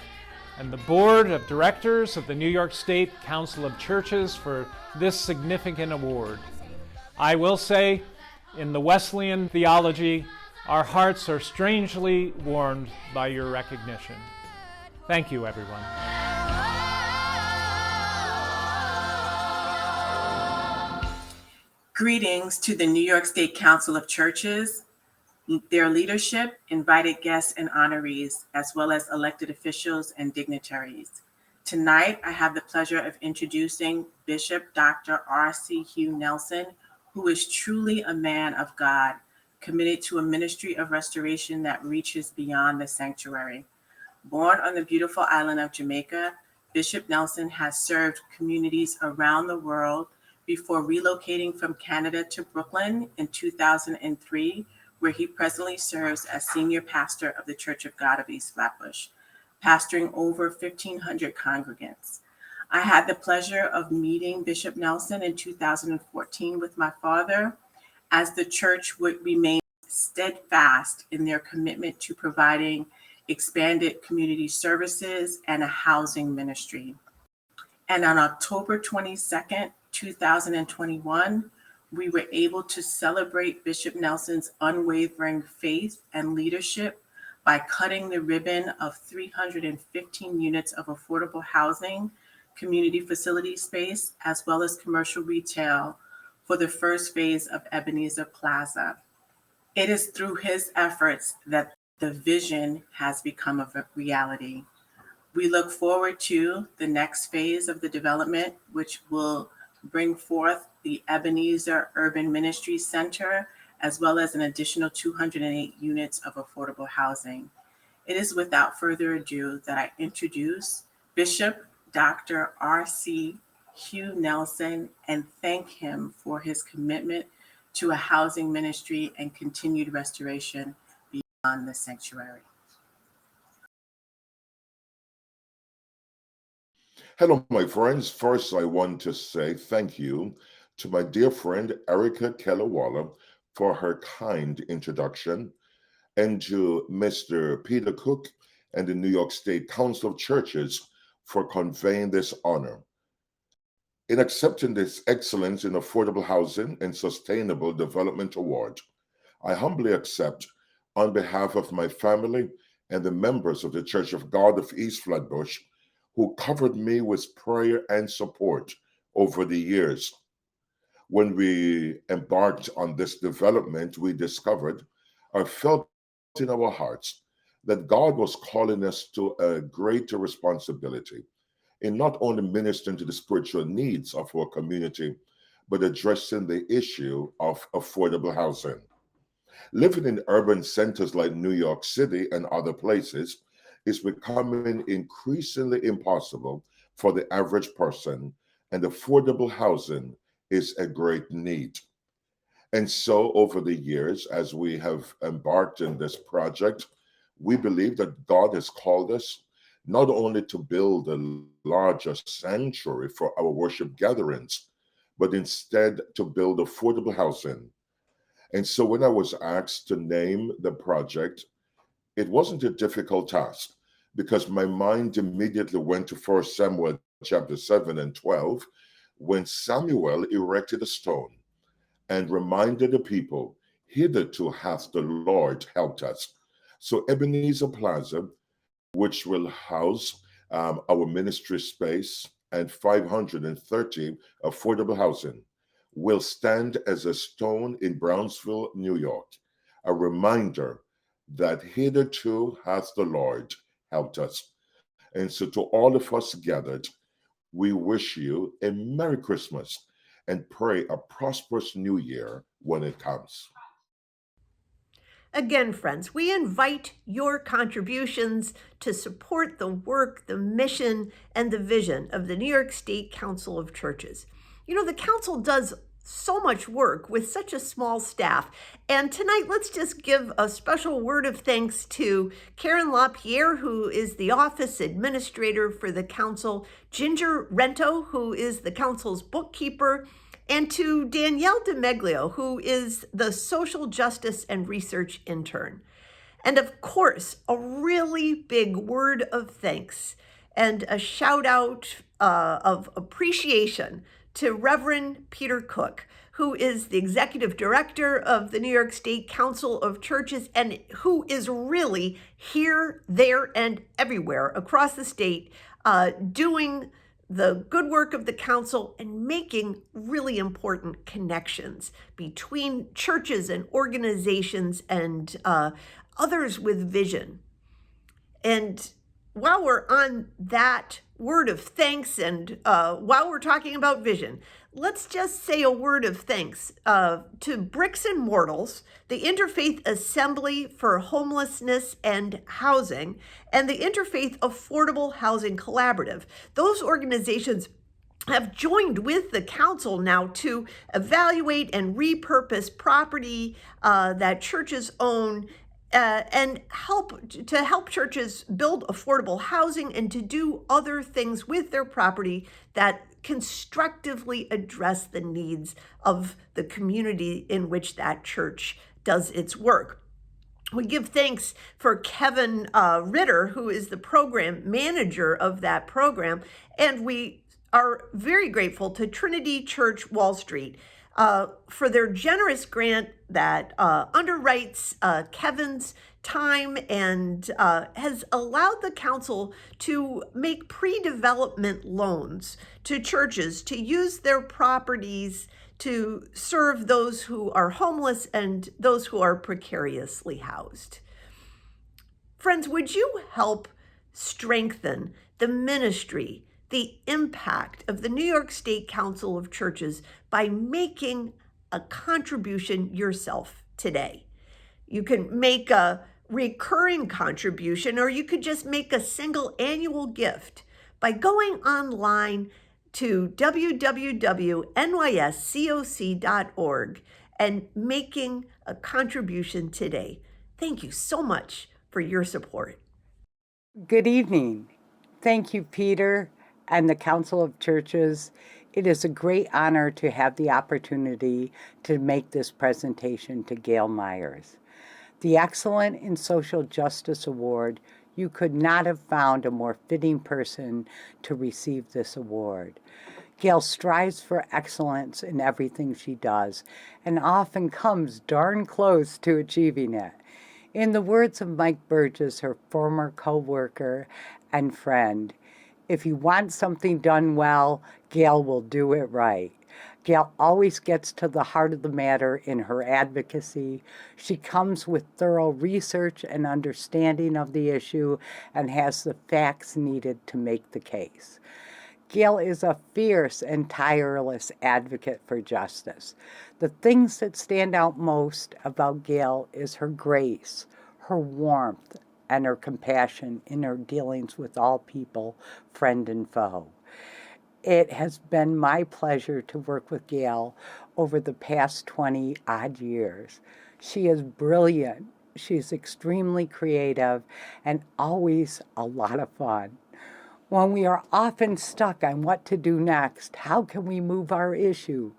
and the Board of Directors of the New York State Council of Churches for this significant award. I will say, in the Wesleyan theology, our hearts are strangely warmed by your recognition. Thank you, everyone. Greetings to the New York State Council of Churches, their leadership, invited guests, and honorees, as well as elected officials and dignitaries. Tonight, I have the pleasure of introducing Bishop Dr. R.C. Hugh Nelson, who is truly a man of God, committed to a ministry of restoration that reaches beyond the sanctuary. Born on the beautiful island of Jamaica, Bishop Nelson has served communities around the world before relocating from Canada to Brooklyn in 2003, where he presently serves as senior pastor of the Church of God of East Flatbush, pastoring over 1,500 congregants. I had the pleasure of meeting Bishop Nelson in 2014 with my father, as the church would remain steadfast in their commitment to providing expanded community services and a housing ministry. And on October 22nd, 2021, we were able to celebrate Bishop Nelson's unwavering faith and leadership by cutting the ribbon of 315 units of affordable housing, community facility space, as well as commercial retail for the first phase of Ebenezer Plaza. It is through his efforts that the vision has become a reality. We look forward to the next phase of the development, which will bring forth the Ebenezer Urban Ministry Center, as well as an additional 208 units of affordable housing. It is without further ado that I introduce Bishop Dr. R.C. Hugh Nelson and thank him for his commitment to a housing ministry and continued restoration beyond the sanctuary. Hello, my friends. First, I want to say thank you to my dear friend Erika Keller for her kind introduction, and to Mr. Peter Cook and the New York State Council of Churches for conveying this honor. In accepting this Excellence in Affordable Housing and Sustainable Development Award, I humbly accept, on behalf of my family and the members of the Church of God of East Flatbush, who covered me with prayer and support over the years. When we embarked on this development, we discovered or felt in our hearts that God was calling us to a greater responsibility in not only ministering to the spiritual needs of our community, but addressing the issue of affordable housing. Living in urban centers like New York City and other places is becoming increasingly impossible for the average person, and affordable housing is a great need. And so over the years, as we have embarked in this project, we believe that God has called us not only to build a larger sanctuary for our worship gatherings, but instead to build affordable housing. And so when I was asked to name the project, it wasn't a difficult task, because my mind immediately went to 1 Samuel chapter 7 and 12, when Samuel erected a stone and reminded the people, "Hitherto hath the Lord helped us." So Ebenezer Plaza, which will house our ministry space and 530 affordable housing, will stand as a stone in Brownsville, New York, a reminder that hitherto hath the Lord helped us. And so to all of us gathered, we wish you a Merry Christmas and pray a prosperous New Year when it comes. Again, friends, we invite your contributions to support the work, the mission, and the vision of the New York State Council of Churches. You know, the council does so much work with such a small staff. And tonight, let's just give a special word of thanks to Karen LaPierre, who is the office administrator for the council, Ginger Rento, who is the council's bookkeeper, and to Danielle DeMeglio, who is the social justice and research intern. And of course, a really big word of thanks and a shout out of appreciation to Reverend Peter Cook, who is the executive director of the New York State Council of Churches and who is really here, there, and everywhere across the state doing the good work of the council and making really important connections between churches and organizations and others with vision. And while we're on that word of thanks and while we're talking about vision, let's just say a word of thanks to Bricks and Mortals, the Interfaith Assembly for Homelessness and Housing, and the Interfaith Affordable Housing Collaborative. Those organizations have joined with the council now to evaluate and repurpose property that churches own and help churches build affordable housing and to do other things with their property that constructively address the needs of the community in which that church does its work. We give thanks for Kevin Ritter, who is the program manager of that program, and we are very grateful to Trinity Church Wall Street for their generous grant that underwrites Kevin's time and has allowed the council to make pre-development loans to churches to use their properties to serve those who are homeless and those who are precariously housed. Friends, would you help strengthen the ministry, the impact of the New York State Council of Churches by making a contribution yourself today? You can make a recurring contribution, or you could just make a single annual gift by going online to www.nyscoc.org and making a contribution today. Thank you so much for your support. Good evening. Thank you, Peter and the Council of Churches. It is a great honor to have the opportunity to make this presentation to Gail Myers. The Excellent in Social Justice Award, you could not have found a more fitting person to receive this award. Gail strives for excellence in everything she does and often comes darn close to achieving it. In the words of Mike Burgess, her former co-worker and friend, if you want something done well, Gail will do it right. Gail always gets to the heart of the matter in her advocacy. She comes with thorough research and understanding of the issue and has the facts needed to make the case. Gail is a fierce and tireless advocate for justice. The things that stand out most about Gail is her grace, her warmth, and her compassion in her dealings with all people, friend and foe. It has been my pleasure to work with Gail over the past 20-odd years. She is brilliant, she's extremely creative, and always a lot of fun. When we are often stuck on what to do next, how can we move our issue?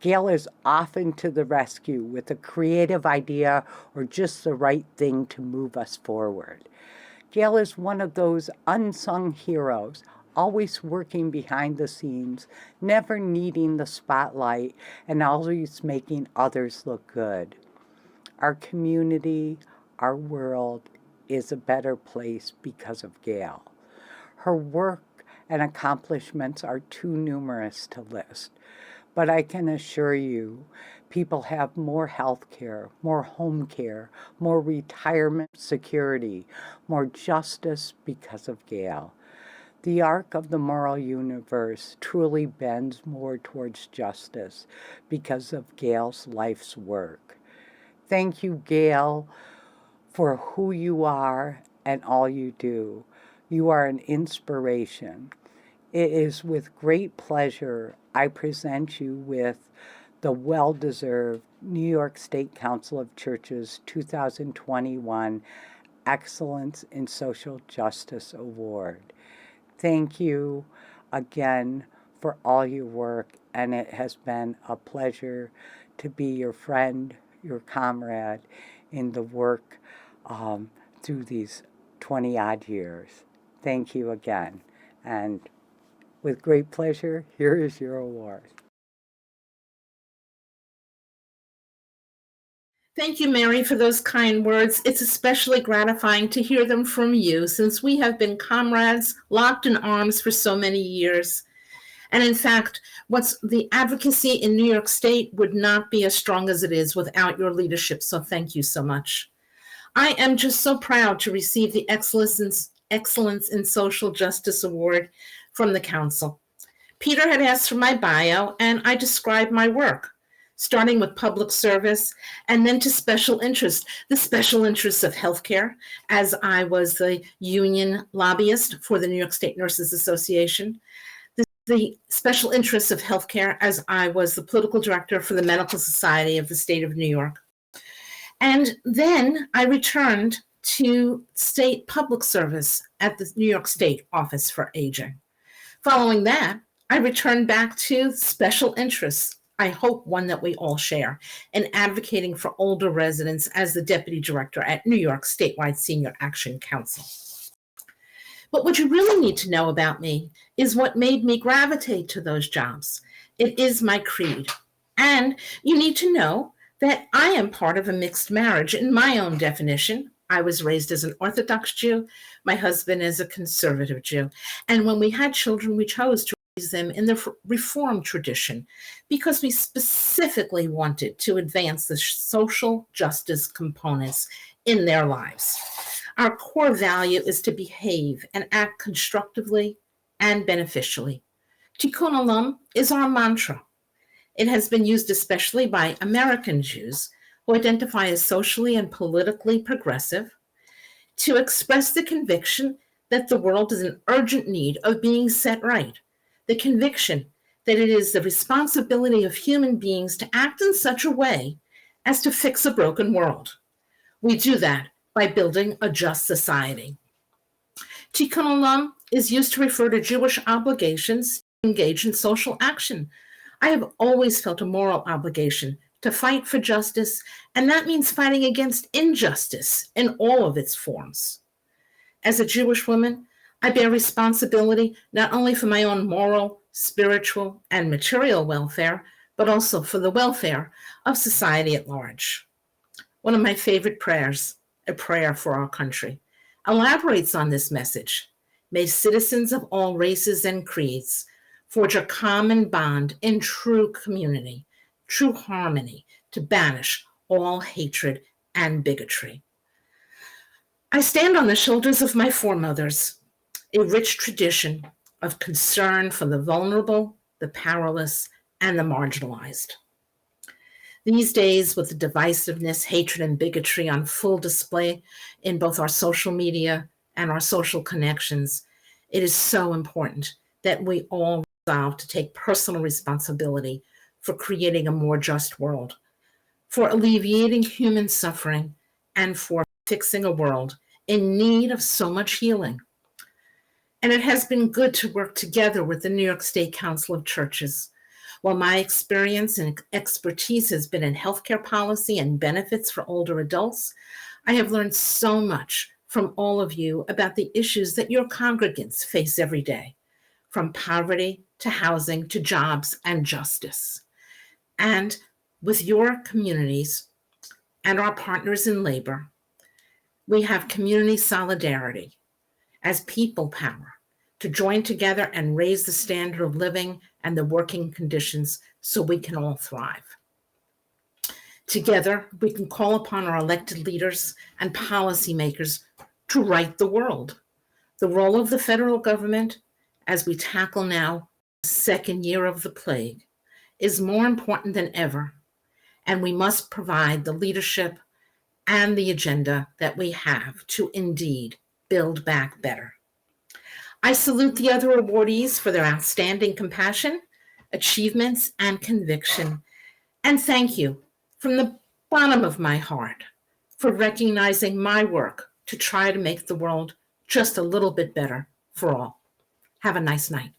Gail is often to the rescue with a creative idea or just the right thing to move us forward. Gail is one of those unsung heroes, always working behind the scenes, never needing the spotlight, and always making others look good. Our community, our world is a better place because of Gail. Her work and accomplishments are too numerous to list, but I can assure you, people have more health care, more home care, more retirement security, more justice because of Gail. The arc of the moral universe truly bends more towards justice because of Gail's life's work. Thank you, Gail. for who you are and all you do. You are an inspiration. It is with great pleasure I present you with the well-deserved New York State Council of Churches 2021 Excellence in Social Justice Award. Thank you again for all your work, and it has been a pleasure to be your friend, your comrade in the work through these 20-odd years. Thank you again, and with great pleasure, here is your award. Thank you, Mary, for those kind words. It's especially gratifying to hear them from you, since we have been comrades, locked in arms for so many years. And in fact, what's the advocacy in New York State would not be as strong as it is without your leadership. So thank you so much. I am just so proud to receive the Excellence in Social Justice Award from the Council. Peter had asked for my bio, and I described my work, starting with public service and then to special interests, the special interests of healthcare, as I was the union lobbyist for the New York State Nurses Association, the special interests of healthcare as I was the political director for the Medical Society of the State of New York. And then I returned to state public service at the New York State Office for Aging. Following that, I returned back to special interests, I hope one that we all share, in advocating for older residents as the deputy director at New York Statewide Senior Action Council. But what you really need to know about me is what made me gravitate to those jobs. It is my creed. And you need to know that I am part of a mixed marriage in my own definition. I was raised as an Orthodox Jew. My husband is a conservative Jew. And when we had children, we chose to raise them in the Reformed tradition because we specifically wanted to advance the social justice components in their lives. Our core value is to behave and act constructively and beneficially. Tikkun Olam is our mantra. It has been used especially by American Jews who identify as socially and politically progressive to express the conviction that the world is in urgent need of being set right, the conviction that it is the responsibility of human beings to act in such a way as to fix a broken world. We do that by building a just society. Tikkun Olam is used to refer to Jewish obligations to engage in social action. I have always felt a moral obligation to fight for justice, and that means fighting against injustice in all of its forms. As a Jewish woman, I bear responsibility not only for my own moral, spiritual, and material welfare, but also for the welfare of society at large. One of my favorite prayers, a prayer for our country, elaborates on this message. May citizens of all races and creeds forge a common bond in true community, true harmony, to banish all hatred and bigotry. I stand on the shoulders of my foremothers, a rich tradition of concern for the vulnerable, the powerless, and the marginalized. These days, with the divisiveness, hatred, and bigotry on full display in both our social media and our social connections, it is so important that we all resolve to take personal responsibility for creating a more just world, for alleviating human suffering, and for fixing a world in need of so much healing. And it has been good to work together with the New York State Council of Churches. While my experience and expertise has been in healthcare policy and benefits for older adults, I have learned so much from all of you about the issues that your congregants face every day, from poverty to housing to jobs and justice. And with your communities and our partners in labor, we have community solidarity as people power to join together and raise the standard of living and the working conditions so we can all thrive. Together, we can call upon our elected leaders and policymakers to right the world. The role of the federal government, as we tackle now the second year of the plague, is more important than ever, and we must provide the leadership and the agenda that we have to indeed build back better. I salute the other awardees for their outstanding compassion, achievements, and conviction. And thank you from the bottom of my heart for recognizing my work to try to make the world just a little bit better for all. Have a nice night.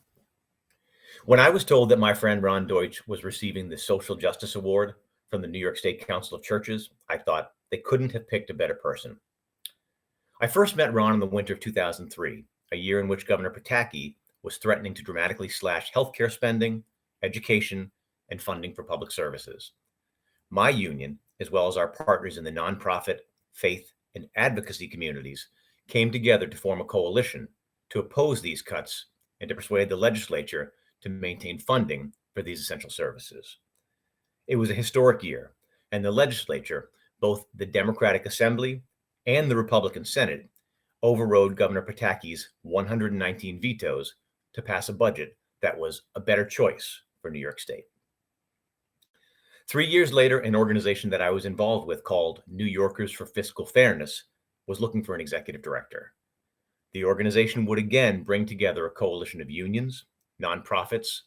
When I was told that my friend Ron Deutsch was receiving the Social Justice Award from the New York State Council of Churches, I thought they couldn't have picked a better person. I first met Ron in the winter of 2003, a year in which Governor Pataki was threatening to dramatically slash healthcare spending, education, and funding for public services. My union, as well as our partners in the nonprofit, faith, and advocacy communities, came together to form a coalition to oppose these cuts and to persuade the legislature to maintain funding for these essential services. It was a historic year, and the legislature, both the Democratic Assembly and the Republican Senate, overrode Governor Pataki's 119 vetoes to pass a budget that was a better choice for New York State. 3 years later, an organization that I was involved with called New Yorkers for Fiscal Fairness was looking for an executive director. The organization would again bring together a coalition of unions, nonprofits,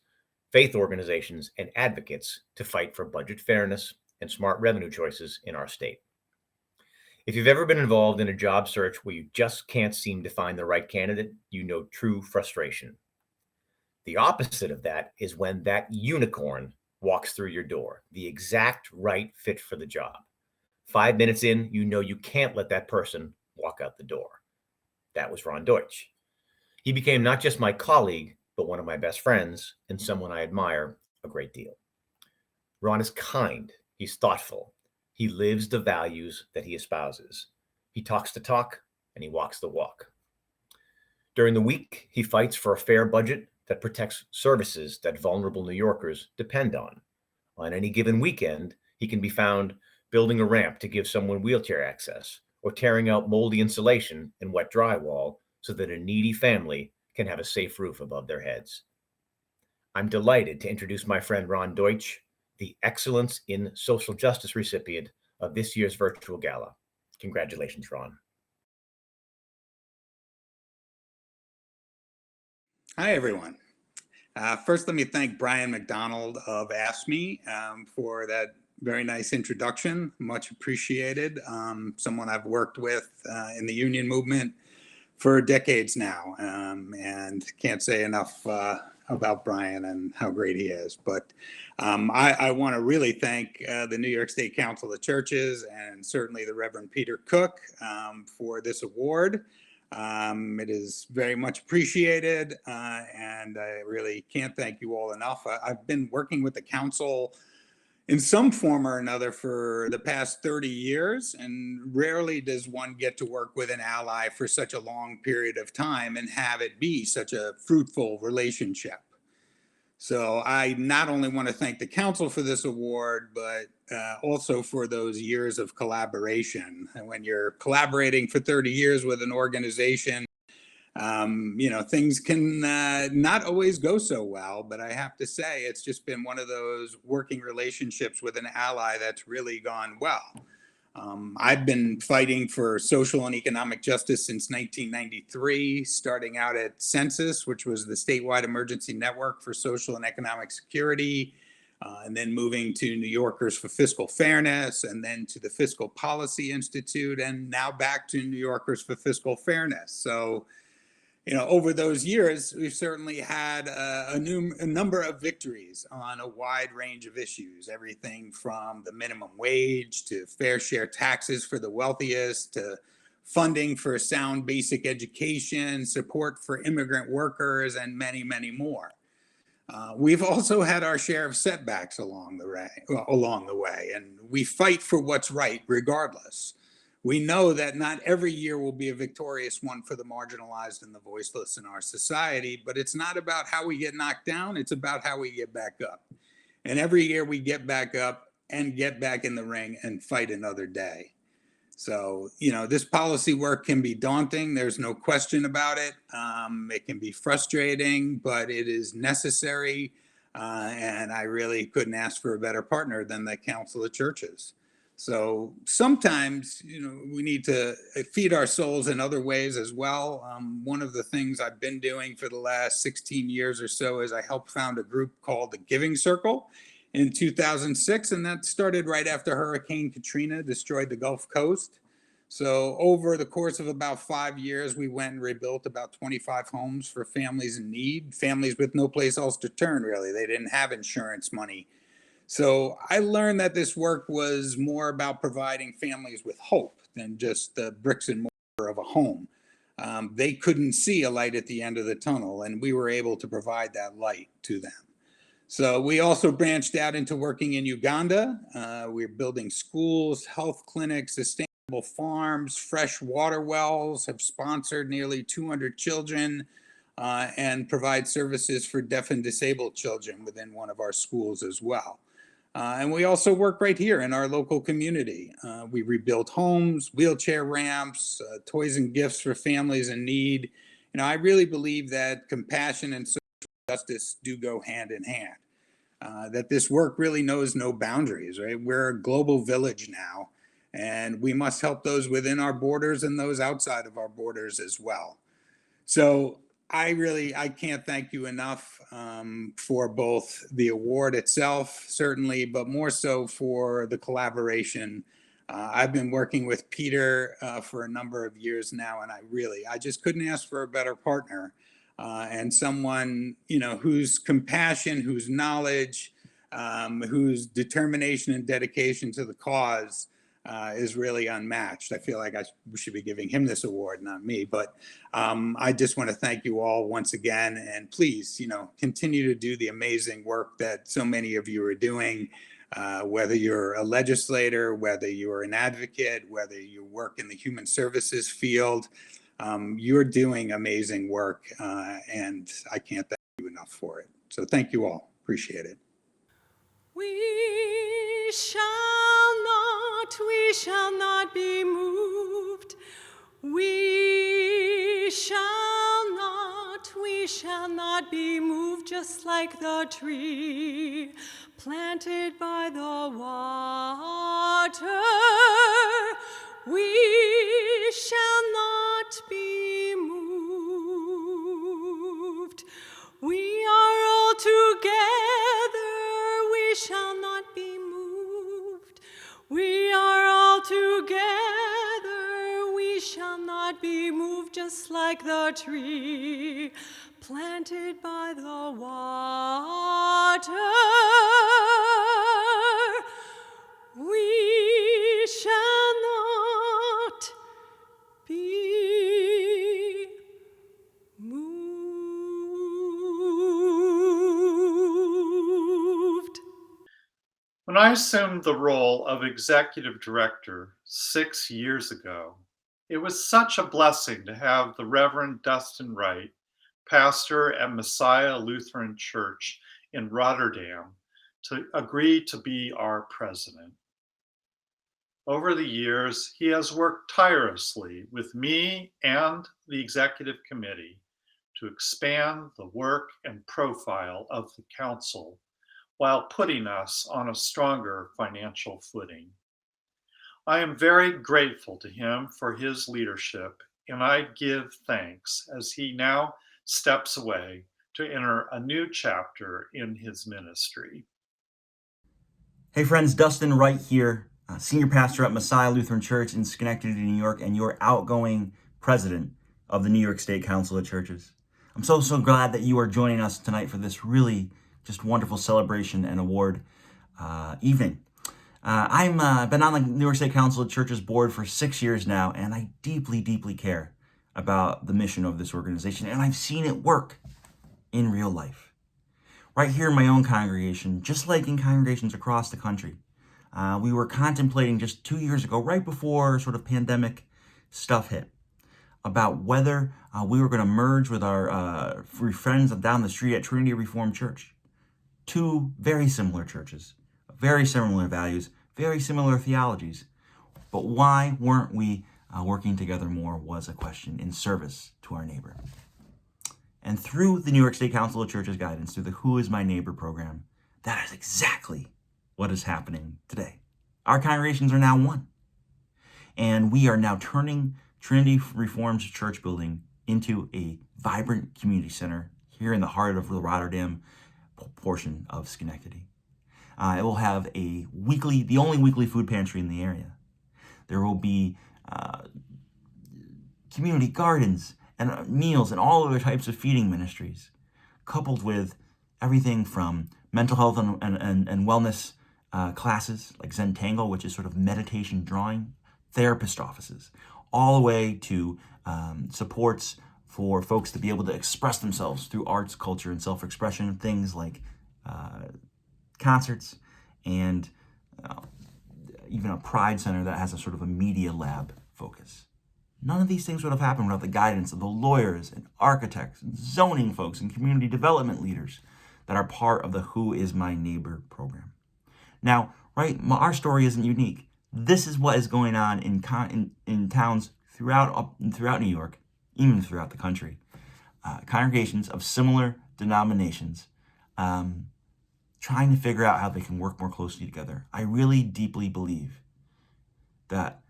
faith organizations, and advocates to fight for budget fairness and smart revenue choices in our state. If you've ever been involved in a job search where you just can't seem to find the right candidate, you know true frustration. The opposite of that is when that unicorn walks through your door, the exact right fit for the job. 5 minutes in, you know you can't let that person walk out the door. That was Ron Deutsch. He became not just my colleague, but one of my best friends and someone I admire a great deal. Ron is kind, he's thoughtful, he lives the values that he espouses. He talks the talk and he walks the walk. During the week, he fights for a fair budget that protects services that vulnerable New Yorkers depend on. On any given weekend, he can be found building a ramp to give someone wheelchair access, or tearing out moldy insulation and wet drywall so that a needy family can have a safe roof above their heads. I'm delighted to introduce my friend Ron Deutsch, the Excellence in Social Justice recipient of this year's virtual gala. Congratulations, Ron. Hi, everyone. First, let me thank Brian McDonnell of AFSCME for that very nice introduction. Much appreciated. Someone I've worked with in the union movement for decades now, and can't say enough about Brian and how great he is. But I want to really thank the New York State Council of Churches and certainly the Reverend Peter Cook for this award. It is very much appreciated, and I really can't thank you all enough. I've been working with the council in some form or another for the past 30 years, and rarely does one get to work with an ally for such a long period of time and have it be such a fruitful relationship. So I not only want to thank the council for this award, but also for those years of collaboration. And when you're collaborating for 30 years with an organization, things can not always go so well, but I have to say it's just been one of those working relationships with an ally that's really gone well. I've been fighting for social and economic justice since 1993, starting out at Census, which was the statewide emergency network for social and economic security, and then moving to New Yorkers for Fiscal Fairness, and then to the Fiscal Policy Institute, and now back to New Yorkers for Fiscal Fairness. So, over those years, we've certainly had a number of victories on a wide range of issues, everything from the minimum wage to fair share taxes for the wealthiest, to funding for sound basic education, support for immigrant workers, and many, many more. We've also had our share of setbacks along the way, and we fight for what's right regardless. We know that not every year will be a victorious one for the marginalized and the voiceless in our society, but it's not about how we get knocked down, it's about how we get back up. And every year we get back up and get back in the ring and fight another day. So, this policy work can be daunting. There's no question about it. It can be frustrating, but it is necessary. And I really couldn't ask for a better partner than the Council of Churches. So sometimes, we need to feed our souls in other ways as well. One of the things I've been doing for the last 16 years or so is I helped found a group called the Giving Circle in 2006, and that started right after Hurricane Katrina destroyed the Gulf Coast. So over the course of about 5 years, we went and rebuilt about 25 homes for families in need, families with no place else to turn, really. They didn't have insurance money. So I learned that this work was more about providing families with hope than just the bricks and mortar of a home. They couldn't see a light at the end of the tunnel, and we were able to provide that light to them. So we also branched out into working in Uganda. We're building schools, health clinics, sustainable farms, fresh water wells, have sponsored nearly 200 children, and provide services for deaf and disabled children within one of our schools as well. And we also work right here in our local community. We rebuilt homes, wheelchair ramps, toys and gifts for families in need. I really believe that compassion and social justice do go hand in hand. That this work really knows no boundaries, right? We're a global village now, and we must help those within our borders and those outside of our borders as well. So I can't thank you enough for both the award itself, certainly, but more so for the collaboration. I've been working with Peter for a number of years now, and I just couldn't ask for a better partner and someone, whose compassion, whose knowledge, whose determination and dedication to the cause is really unmatched. I feel like we should be giving him this award, not me. But I just want to thank you all once again. And please, continue to do the amazing work that so many of you are doing, whether you're a legislator, whether you're an advocate, whether you work in the human services field. You're doing amazing work, and I can't thank you enough for it. So thank you all. Appreciate it. We shall not be moved. We shall not be moved, just like the tree planted by the water. We shall not be moved. We are all together. We shall not be moved. We are all together. We shall not be moved, just like the tree planted by the water. We shall not be moved. When I assumed the role of executive director 6 years ago, it was such a blessing to have the Reverend Dustin Wright, pastor at Messiah Lutheran Church in Rotterdam, to agree to be our president. Over the years, he has worked tirelessly with me and the executive committee to expand the work and profile of the council while putting us on a stronger financial footing. I am very grateful to him for his leadership, and I give thanks as he now steps away to enter a new chapter in his ministry. Hey friends, Dustin Wright here, senior pastor at Messiah Lutheran Church in Schenectady, New York, and your outgoing president of the New York State Council of Churches. I'm so glad that you are joining us tonight for this really just wonderful celebration and award evening. I've been on the New York State Council of Churches board for 6 years now, and I deeply care about the mission of this organization, and I've seen it work in real life. Right here in my own congregation, just like in congregations across the country, we were contemplating just 2 years ago, right before sort of pandemic stuff hit, about whether we were going to merge with our friends down the street at Trinity Reformed Church. Two very similar churches, very similar values, very similar theologies. But why weren't we working together more was a question in service to our neighbor. And through the New York State Council of Churches guidance, through the Who is My Neighbor program, that is exactly what is happening today. Our congregations are now one. And we are now turning Trinity Reformed Church building into a vibrant community center here in the heart of the Rotterdam portion of Schenectady. It will have the only weekly food pantry in the area. There will be community gardens and meals and all other types of feeding ministries, coupled with everything from mental health and wellness classes like Zen Tango, which is sort of meditation drawing, therapist offices, all the way to supports for folks to be able to express themselves through arts, culture, and self-expression, things like concerts, and even a pride center that has a sort of a media lab focus. None of these things would have happened without the guidance of the lawyers and architects and zoning folks and community development leaders that are part of the Who Is My Neighbor program. Now, right, our story isn't unique. This is what is going on in towns throughout New York, even throughout the country. Congregations of similar denominations trying to figure out how they can work more closely together. I really deeply believe that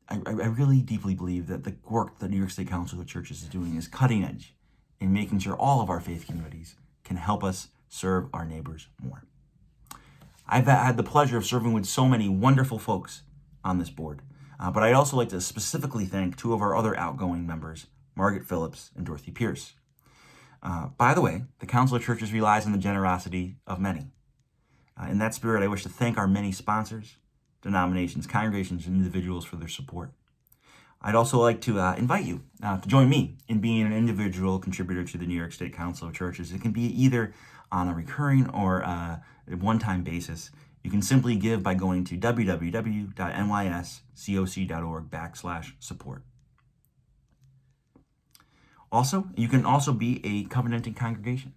the work that New York State Council of Churches is doing is cutting edge in making sure all of our faith communities can help us serve our neighbors more. I've had the pleasure of serving with so many wonderful folks on this board, but I'd also like to specifically thank two of our other outgoing members, Margaret Phillips and Dorothy Pierce. By the way, the Council of Churches relies on the generosity of many. In that spirit, I wish to thank our many sponsors, denominations, congregations, and individuals for their support. I'd also like to invite you to join me in being an individual contributor to the New York State Council of Churches. It can be either on a recurring or a one-time basis. You can simply give by going to www.nyscoc.org/support. Also, you can also be a covenanting congregation.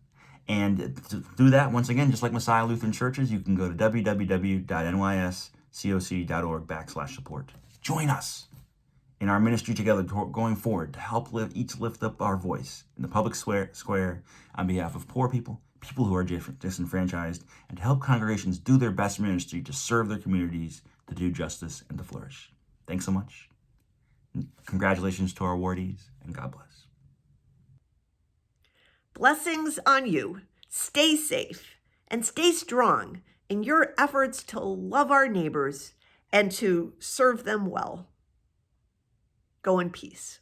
And to do that, once again, just like Messiah Lutheran Churches, you can go to www.nyscoc.org/support. Join us in our ministry together going forward to help each lift up our voice in the public square on behalf of poor people, people who are disenfranchised, and to help congregations do their best ministry to serve their communities, to do justice, and to flourish. Thanks so much. Congratulations to our awardees, and God bless. Blessings on you. Stay safe and stay strong in your efforts to love our neighbors and to serve them well. Go in peace.